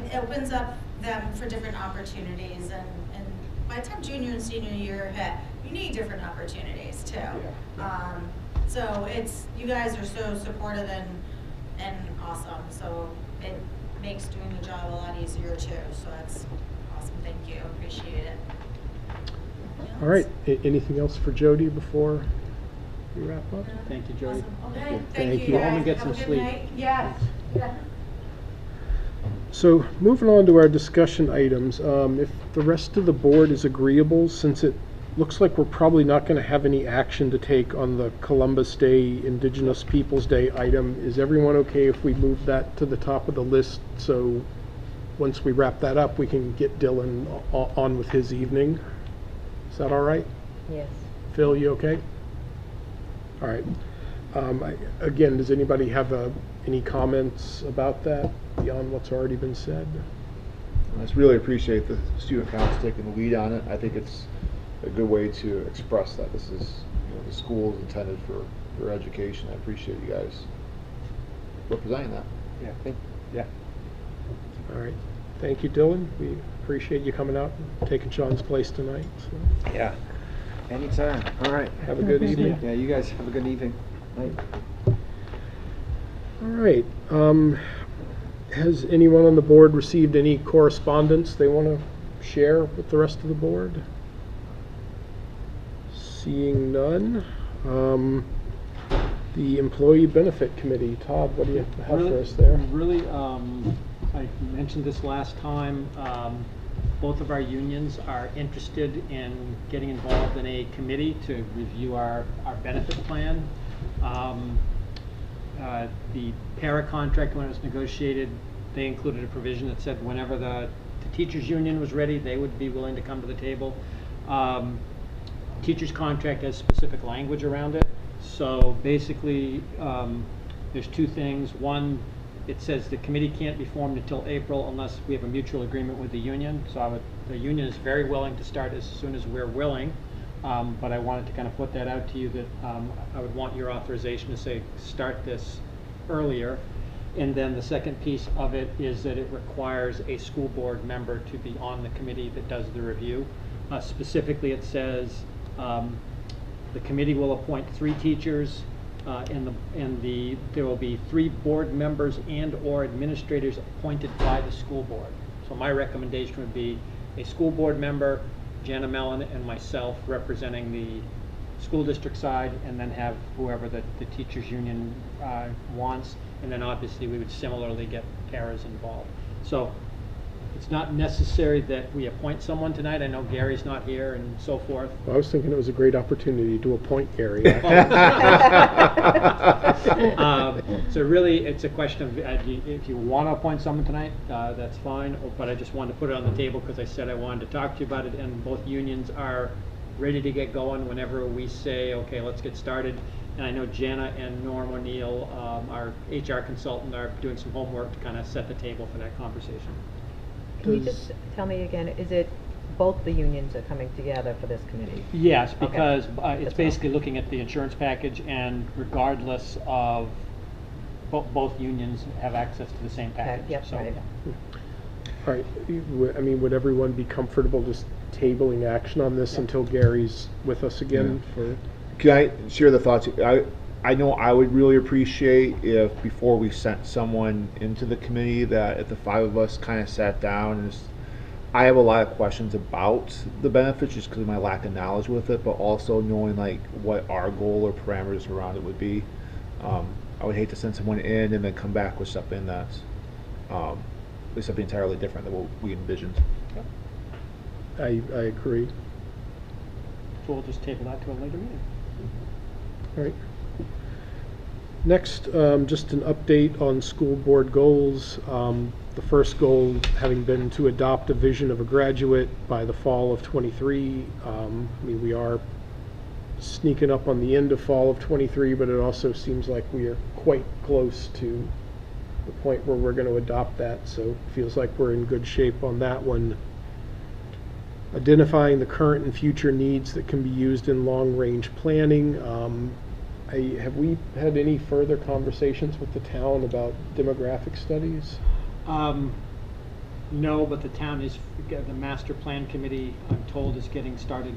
it opens up them for different opportunities. And by the time junior and senior year hit, you need different opportunities too. So you guys are so supportive and awesome. So it makes doing the job a lot easier too. So that's awesome. Thank you. Appreciate it. All right. Anything else for Jody before we wrap up? Thank you, Jody. Awesome. Okay. Thank you. you. Guys. Home and get Have a some good sleep. night. Yes. Yeah. So moving on to our discussion items, if the rest of the board is agreeable, since it looks like we're probably not going to have any action to take on the Columbus Day, Indigenous Peoples Day item, is everyone okay if we move that to the top of the list? So once we wrap that up, we can get Dylan on with his evening. Is that all right? Yes. Phil, you okay? All right. Again, does anybody have any comments about that beyond what's already been said? I just really appreciate the student council taking the lead on it. I think it's a good way to express that this is, the school is intended for education. I appreciate you guys representing that. Yeah. All right. Thank you, Dylan. We appreciate you coming out and taking Sean's place tonight. So, Yeah. Anytime. All right. have a good evening. Yeah, you guys have a good evening. Night. All right. Has anyone on the board received any correspondence they want to share with the rest of the board? Seeing none. The Employee Benefit Committee. Todd, what do you have for us there? Really, I mentioned this last time. Both of our unions are interested in getting involved in a committee to review our benefit plan. The para contract, when it was negotiated, they included a provision that said whenever the teachers union was ready, they would be willing to come to the table. Teachers contract has specific language around it. So basically, there's two things. One, it says the committee can't be formed until April unless we have a mutual agreement with the union. So the union is very willing to start as soon as we're willing. But I wanted to kind of put that out to you that I would want your authorization to say start this earlier. And then the second piece of it is that it requires a school board member to be on the committee that does the review. Specifically, it says the committee will appoint 3 teachers, and there will be 3 board members and/or administrators appointed by the school board. So my recommendation would be a school board member, Jana Mellon, and myself representing the school district side, and then have whoever the teachers union wants, and then obviously we would similarly get paras involved. So it's not necessary that we appoint someone tonight. I know Gary's not here and so forth. Well, I was thinking it was a great opportunity to appoint Gary. So really, it's a question of if you want to appoint someone tonight, that's fine. But I just wanted to put it on the table because I said I wanted to talk to you about it, and both unions are ready to get going whenever we say, okay, let's get started. And I know Jana and Norm O'Neill, our HR consultant, are doing some homework to kind of set the table for that conversation. Can you just tell me again, is it both the unions are coming together for this committee? Yes, Okay. because it's That's all. basically looking at the insurance package, and regardless of, both unions have access to the same package. Yep, So, right. All right. I mean, would everyone be comfortable just tabling action on this Yeah. until Gary's with us again for? Can I share the thoughts? I know I would really appreciate if before we sent someone into the committee that if the five of us kind of sat down and just, I have a lot of questions about the benefits just because of my lack of knowledge with it, but also knowing like what our goal or parameters around it would be. I would hate to send someone in and then come back with something that's with something entirely different than what we envisioned. I agree. So we'll just table that to a later meeting. All right. Next, just an update on school board goals. The first goal having been to adopt a vision of a graduate by the fall of 23. I mean, we are sneaking up on the end of fall of 23, but it also seems like we are quite close to the point where we're going to adopt that, so it feels like we're in good shape on that one. Identifying the current and future needs that can be used in long-range planning. Have we had any further conversations with the town about demographic studies? No, but the town is, the master plan committee, I'm told, is getting started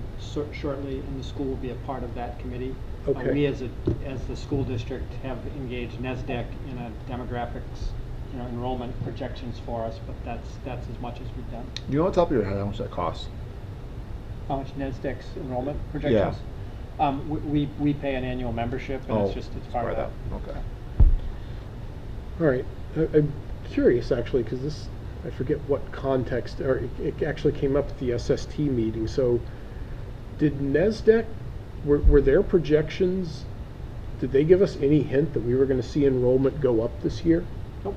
shortly, and the school will be a part of that committee. Okay. We as the school district have engaged NESDEC in a demographics, enrollment projections for us, but that's as much as we've done. Do you know off the top of your head how much that costs? How much NESDEC's enrollment projections? Yeah. We pay an annual membership, and it's part of that. Okay. All right. I'm curious actually, because this, I forget what context, or it actually came up at the SST meeting. So did NESDEC, were their projections, did they give us any hint that we were going to see enrollment go up this year? Nope.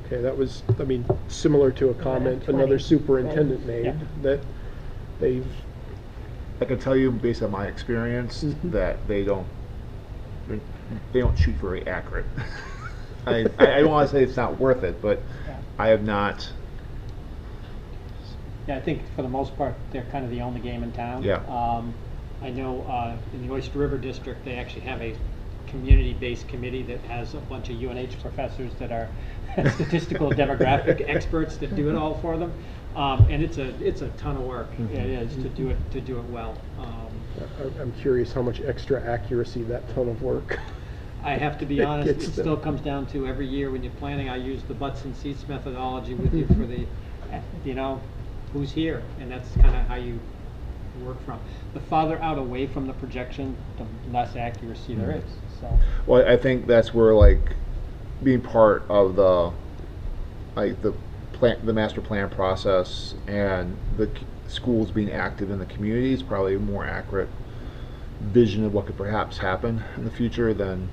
Okay, that was, I mean, similar to a comment 20, another superintendent right? made, Yeah. that they've... I can tell you based on my experience that they don't shoot very accurate. I don't want to say it's not worth it, but Yeah. I have not. Yeah, I think for the most part, they're kind of the only game in town. Yeah. I know in the Oyster River District, they actually have a community-based committee that has a bunch of UNH professors that are statistical demographic experts that do it all for them. And it's a ton of work. It is to do it well. I'm curious how much extra accuracy that ton of work. I have to be honest, it Gets them. still comes down to every year when you're planning, I use the butts and seats methodology with you for the, who's here, and that's kind of how you work from. The farther out away from the projection, the less accuracy there is. So. Well, I think that's where like being part of the master plan process and the schools being active in the community is probably a more accurate vision of what could perhaps happen in the future than.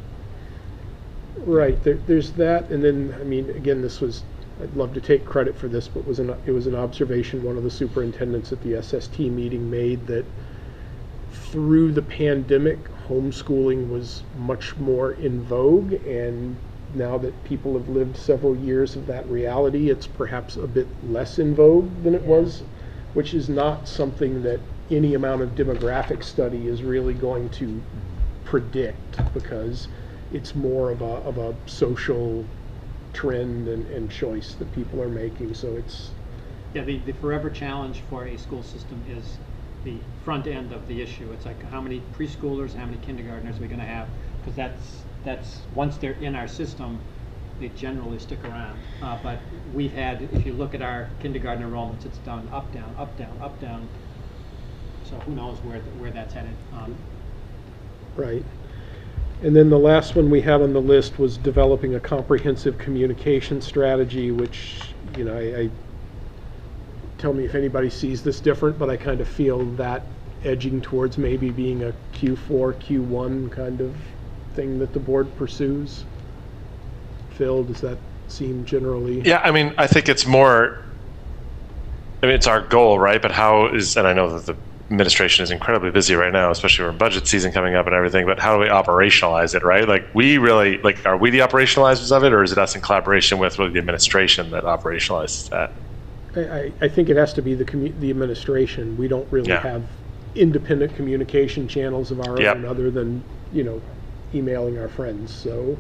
Right, there's that, and then, I mean, again, this was, I'd love to take credit for this, but it was an observation one of the superintendents at the SST meeting made, that through the pandemic, homeschooling was much more in vogue, and now that people have lived several years of that reality, it's perhaps a bit less in vogue than it was, which is not something that any amount of demographic study is really going to predict, because it's more of a social trend and choice that people are making. So it's... Yeah, the forever challenge for a school system is the front end of the issue. It's like how many preschoolers and how many kindergartners are we going to have? Because that's once they're in our system, they generally stick around. But we've had, if you look at our kindergarten enrollments, it's done up, down, up, down, up, down. So who knows where that's headed. Right. And then the last one we had on the list was developing a comprehensive communication strategy, which, I tell me if anybody sees this different, but I kind of feel that edging towards maybe being a Q4, Q1 kind of thing that the board pursues. Phil, does that seem generally? Yeah, I mean, I think it's more, it's our goal, right? But and I know that the administration is incredibly busy right now, especially with budget season coming up and everything, but how do we operationalize it, right? Like, we really, are we the operationalizers of it, or is it us in collaboration with really the administration that operationalizes that? I think it has to be the administration. We don't really have independent communication channels of our own other than, emailing our friends. So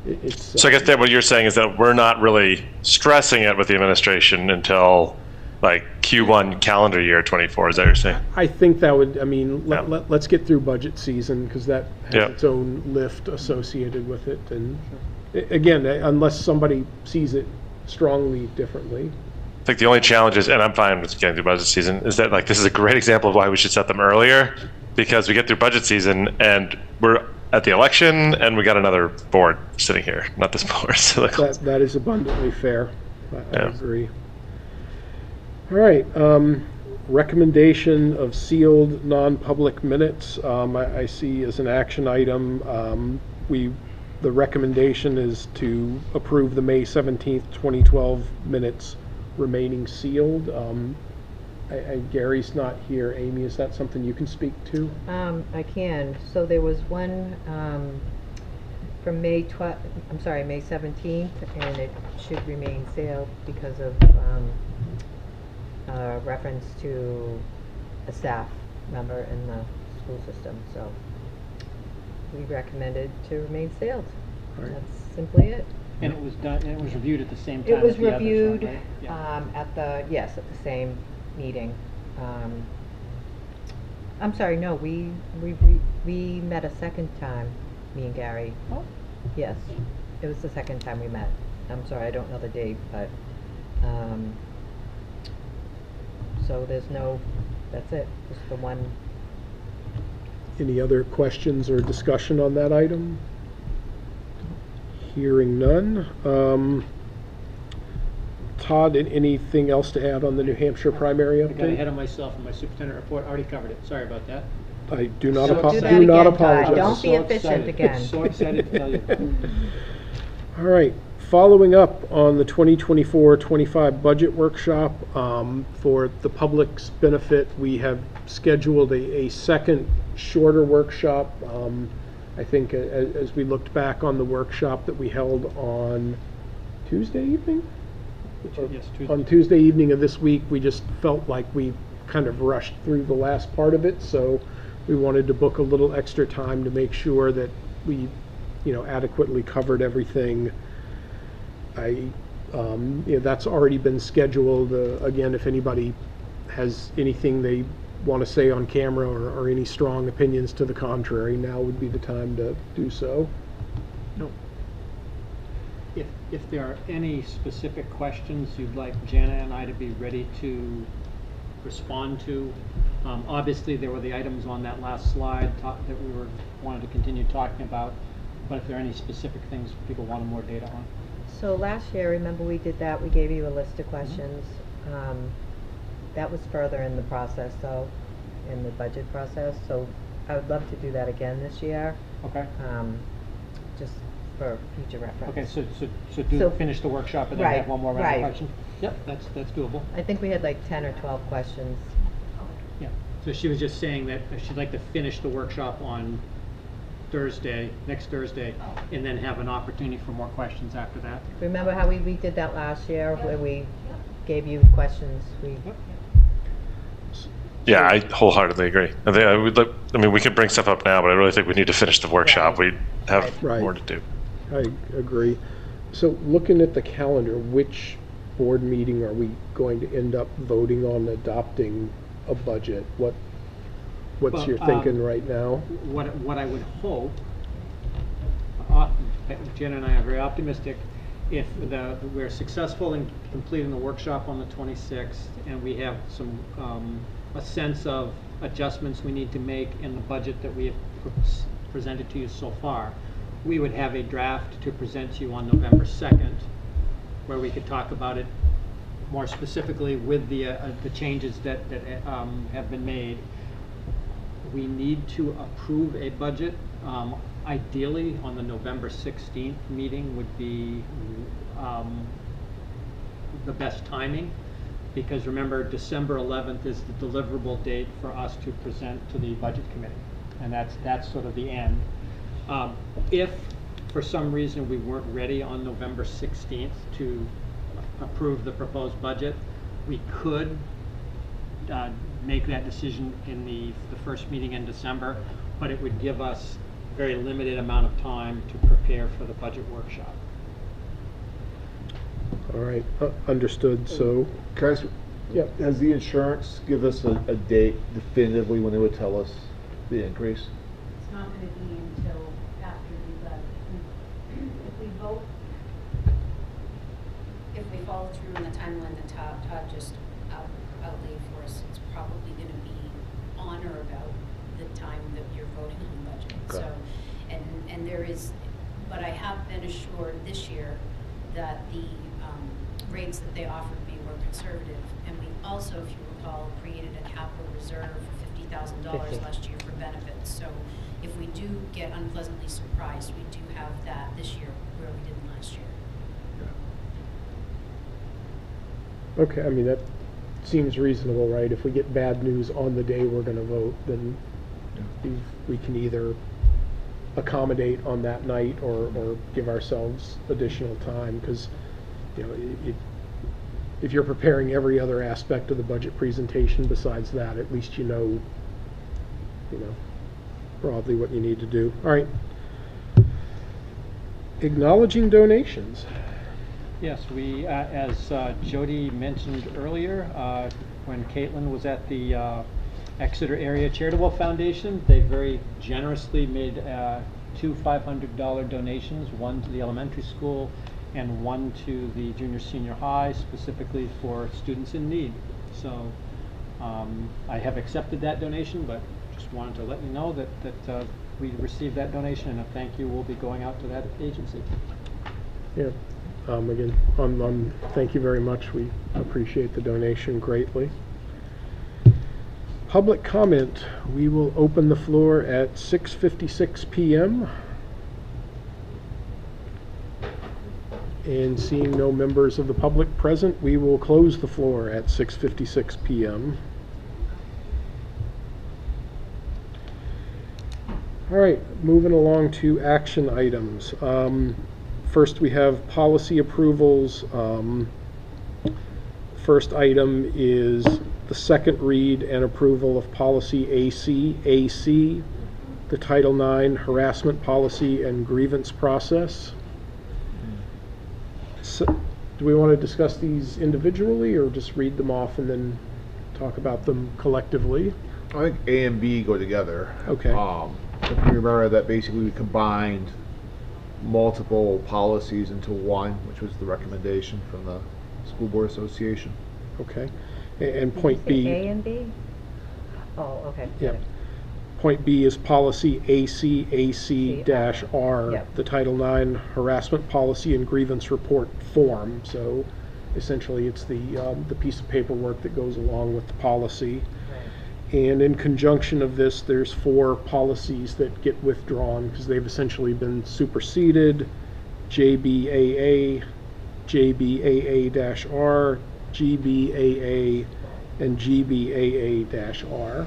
it's... So I guess that what you're saying is that we're not really stressing it with the administration until like Q1 calendar year 24, is that what you're saying? I think that would, I mean, Yeah. let's get through budget season, because that has Yeah. its own lift associated with it. And again, unless somebody sees it strongly differently. I think the only challenge is, and I'm fine with getting through budget season, is that like this is a great example of why we should set them earlier, because we get through budget season and we're at the election and we got another board sitting here, not this board. So like, That is abundantly fair. I Yeah. agree. All right, recommendation of sealed non-public minutes. I see as an action item, the recommendation is to approve the May 17th, 2012 minutes remaining sealed. Gary's not here. Amy, is that something you can speak to? I can. So there was one from May 17th, and it should remain sealed because of reference to a staff member in the school system. So we recommended to remain sealed. All right. That's simply it. And it was done, and it was reviewed at the same time It was as the others, reviewed right? Yeah. at the same meeting. I'm sorry, no, we met a second time, me and Gary. Oh. Yes, it was the second time we met. I'm sorry, I don't know the date, but, so that's it, just the one. Any other questions or discussion on that item? Hearing none. Todd, anything else to add on the New Hampshire primary I got ahead update? of myself in my superintendent report, already covered it, sorry about that. I do not, Don't do that do not again, Todd. apologize. Don't be So efficient excited. again. So excited to tell you. All right, following up on the 2024-25 budget workshop, for the public's benefit, we have scheduled a second shorter workshop. I think as we looked back on the workshop that we held on Tuesday evening? Yes, Tuesday. On Tuesday evening of this week, we just felt like we kind of rushed through the last part of it, so we wanted to book a little extra time to make sure that we, adequately covered everything. That's already been scheduled. Again, if anybody has anything they want to say on camera or any strong opinions to the contrary, now would be the time to do so. No. If there are any specific questions you'd like Jana and I to be ready to respond to, obviously there were the items on that last slide that we wanted to continue talking about, but if there are any specific things people wanted more data on. So last year, remember we did that, we gave you a list of questions. That was further in the process though, in the budget process, so I would love to do that again this year, Okay. just for future reference. Okay, so finish the workshop and then Right, have one more round right. of questions? Yep, that's doable. I think we had like 10 or 12 questions. Yeah, so she was just saying that she'd like to finish the workshop on next Thursday, and then have an opportunity for more questions after that. Remember how we did that last year, where we gave you questions? yeah, I wholeheartedly agree. I mean, we can bring stuff up now, but I really think we need to finish the workshop. Right. We have Right. more to do. I agree. So looking at the calendar, which board meeting are we going to end up voting on adopting a budget? What's Well, your thinking right now? What I would hope, Jen and I are very optimistic, if we're successful in completing the workshop on the 26th, and we have some a sense of adjustments we need to make in the budget that we have presented to you so far, we would have a draft to present to you on November 2nd, where we could talk about it more specifically with the changes that have been made. We need to approve a budget. Ideally, on the November 16th meeting would be the best timing, because remember, December 11th is the deliverable date for us to present to the budget committee, and that's sort of the end. If for some reason we weren't ready on November 16th to approve the proposed budget, we could make that decision in the first meeting in December, but it would give us a very limited amount of time to prepare for the budget workshop. All right, understood. So, Can I ask Yep. Does the insurance give us a date definitively when they would tell us the increase? It's not gonna be until after the 11th. If we vote, If we follow through in the timeline that Todd just outlaid for us, it's probably gonna be on or about the time that you're voting on the budget. Okay. So, and there is, but I have been assured this year that the rates that they offered me were conservative. And we also, if you recall, created a capital reserve for $50,000 last year for benefits. So if we do get unpleasantly surprised, we do have that this year where we didn't last year. Okay, I mean, that seems reasonable, right? If we get bad news on the day we're gonna vote, then we can either accommodate on that night or give ourselves additional time, because, you know, if you're preparing every other aspect of the budget presentation besides that, at least you know broadly what you need to do. All right. Acknowledging donations. Yes, we, as Jody mentioned earlier, when Caitlin was at the Exeter Area Charitable Foundation, they very generously made two $500 donations, one to the elementary school and one to the junior senior high, specifically for students in need. So I have accepted that donation, but just wanted to let you know that we received that donation, and a thank you will be going out to that agency. Yeah. Again, thank you very much. We appreciate the donation greatly. Public comment. We will open the floor at 6:56 p.m. And seeing no members of the public present, we will close the floor at 6:56 p.m. All right, moving along to action items. First, we have policy approvals. First item is the second read and approval of policy AC, the Title IX harassment policy and grievance process. So, do we want to discuss these individually or just read them off and then talk about them collectively? I think A and B go together. Okay. If you remember that basically we combined multiple policies into one, which was the recommendation from the School Board Association. Okay. And point B. A and B? Oh, okay. Yeah. Point B is policy AC-R, Yep. the Title IX harassment policy and grievance report form. So essentially it's the piece of paperwork that goes along with the policy. And in conjunction of this, there's 4 policies that get withdrawn because they've essentially been superseded: JBAA, JBAA-R, GBAA, and GBAA-R.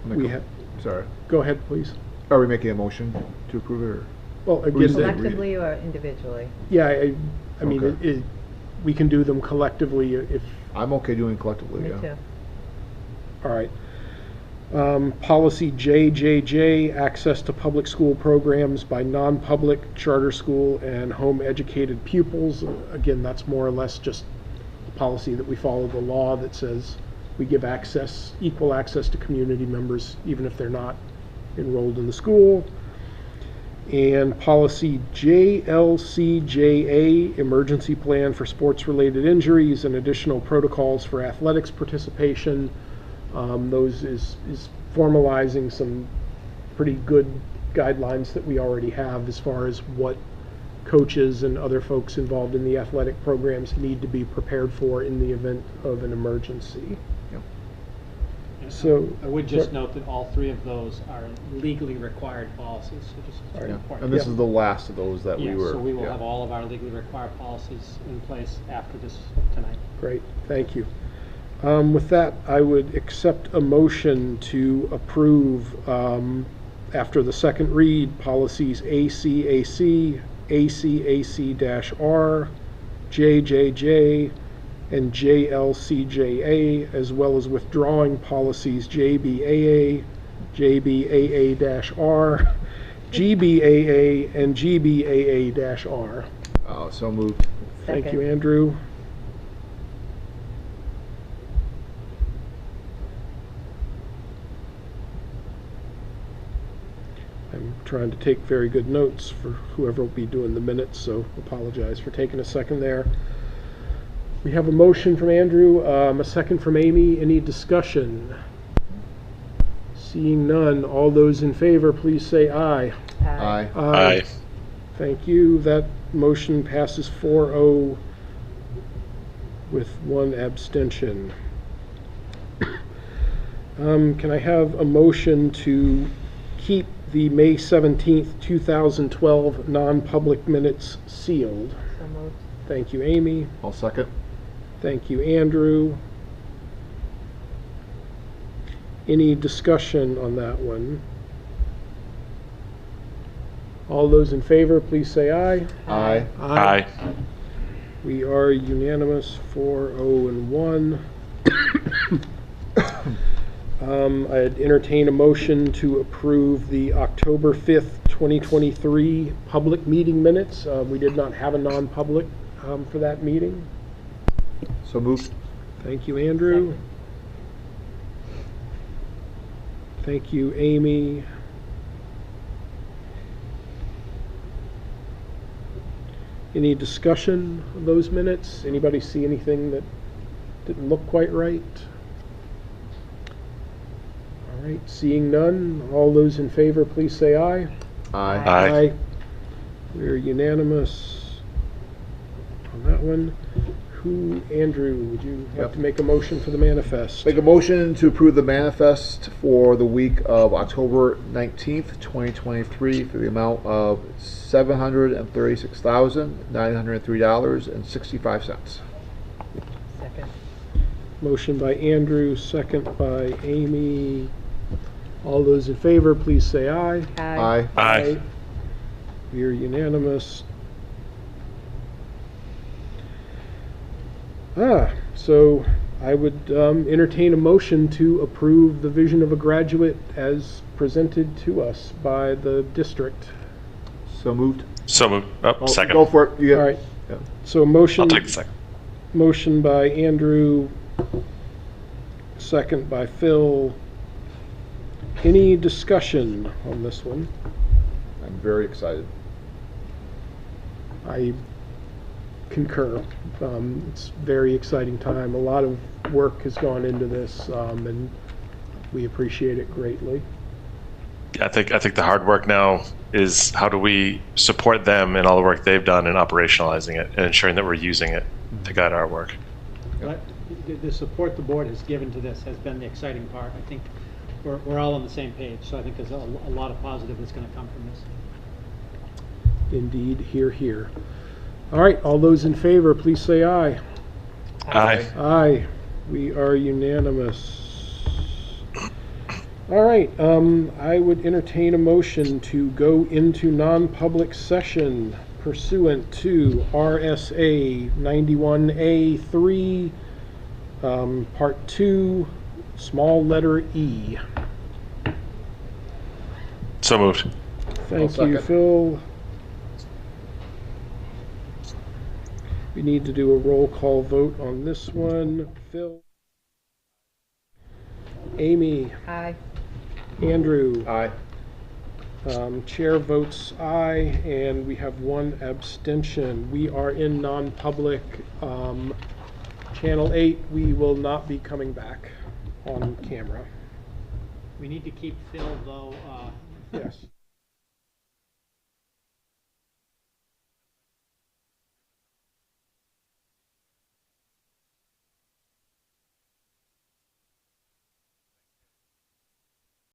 We have. Sorry. Go ahead, please. Are we making a motion to approve it? Or? Well, again, Collectively or individually? yeah, I mean, Okay. we can do them collectively if. I'm okay doing collectively. Me yeah. too. All right. Policy JJJ, access to public school programs by non-public, charter school, and home-educated pupils. Again, that's more or less just a policy that we follow the law that says we give access, equal access to community members, even if they're not enrolled in the school. And policy JLCJA, emergency plan for sports-related injuries and additional protocols for athletics participation. Those is formalizing some pretty good guidelines that we already have as far as what coaches and other folks involved in the athletic programs need to be prepared for in the event of an emergency. So I would just note that all 3 of those are legally required policies, so just it's very important. And this is the last of those that we Yes, were. so we will have all of our legally required policies in place after this tonight. Great, thank you. With that, I would accept a motion to approve, after the second read, policies ACAC, ACAC-R, JJJ, and JLCJA, as well as withdrawing policies JBAA, JBAA-R, GBAA, and GBAA-R. So moved. Thank you, Second. Andrew. I'm trying to take very good notes for whoever will be doing the minutes, so apologize for taking a second there. We have a motion from Andrew, a second from Amy. Any discussion? Seeing none, all those in favor, please say aye. Aye. Aye. Thank you. That motion passes 4-0 with one abstention. Can I have a motion to keep the May 17th, 2012 non-public minutes sealed? So moved. Thank you, Amy. I'll second. Thank you, Andrew. Any discussion on that one? All those in favor, please say aye. Aye. Aye. We are unanimous, 4-0 and 1. I'd entertain a motion to approve the October 5th, 2023 public meeting minutes. We did not have a non-public for that meeting. So moved. Thank you, Andrew. Second. Thank you, Amy. Any discussion of those minutes? Anybody see anything that didn't look quite right? All right, seeing none, all those in favor, please say aye. Aye. Aye. We're unanimous on that one. Andrew, would you like Yep. to make a motion for the manifest? Make a motion to approve the manifest for the week of October 19th, 2023 for the amount of $736,903.65. Second. Motion by Andrew, second by Amy. All those in favor, please say aye. Aye. Aye. We are unanimous. So I would entertain a motion to approve the vision of a graduate as presented to us by the district. So moved. So moved. Oh, Oh, second. Go for it. You All get right, yeah. so motion. I'll take the second. Motion by Andrew, second by Phil. Any discussion on this one? I'm very excited. I concur. It's a very exciting time. A lot of work has gone into this, and we appreciate it greatly. I think the hard work now is how do we support them in all the work they've done in operationalizing it and ensuring that we're using it to guide our work. But the support the board has given to this has been the exciting part. I think we're all on the same page, so I think there's a lot of positive that's going to come from this. Indeed, hear, hear. All right, all those in favor, please say aye. Aye. Aye. We are unanimous. All right, I would entertain a motion to go into non-public session pursuant to RSA 91A3, Part 2, small letter E. So moved. Thank I'll you, second. Phil. We need to do a roll call vote on this one. Phil? Amy? Aye. Andrew? Aye. Chair votes aye, and we have one abstention. We are in non-public. Channel 8, we will not be coming back on camera. We need to keep Phil, though, Yes.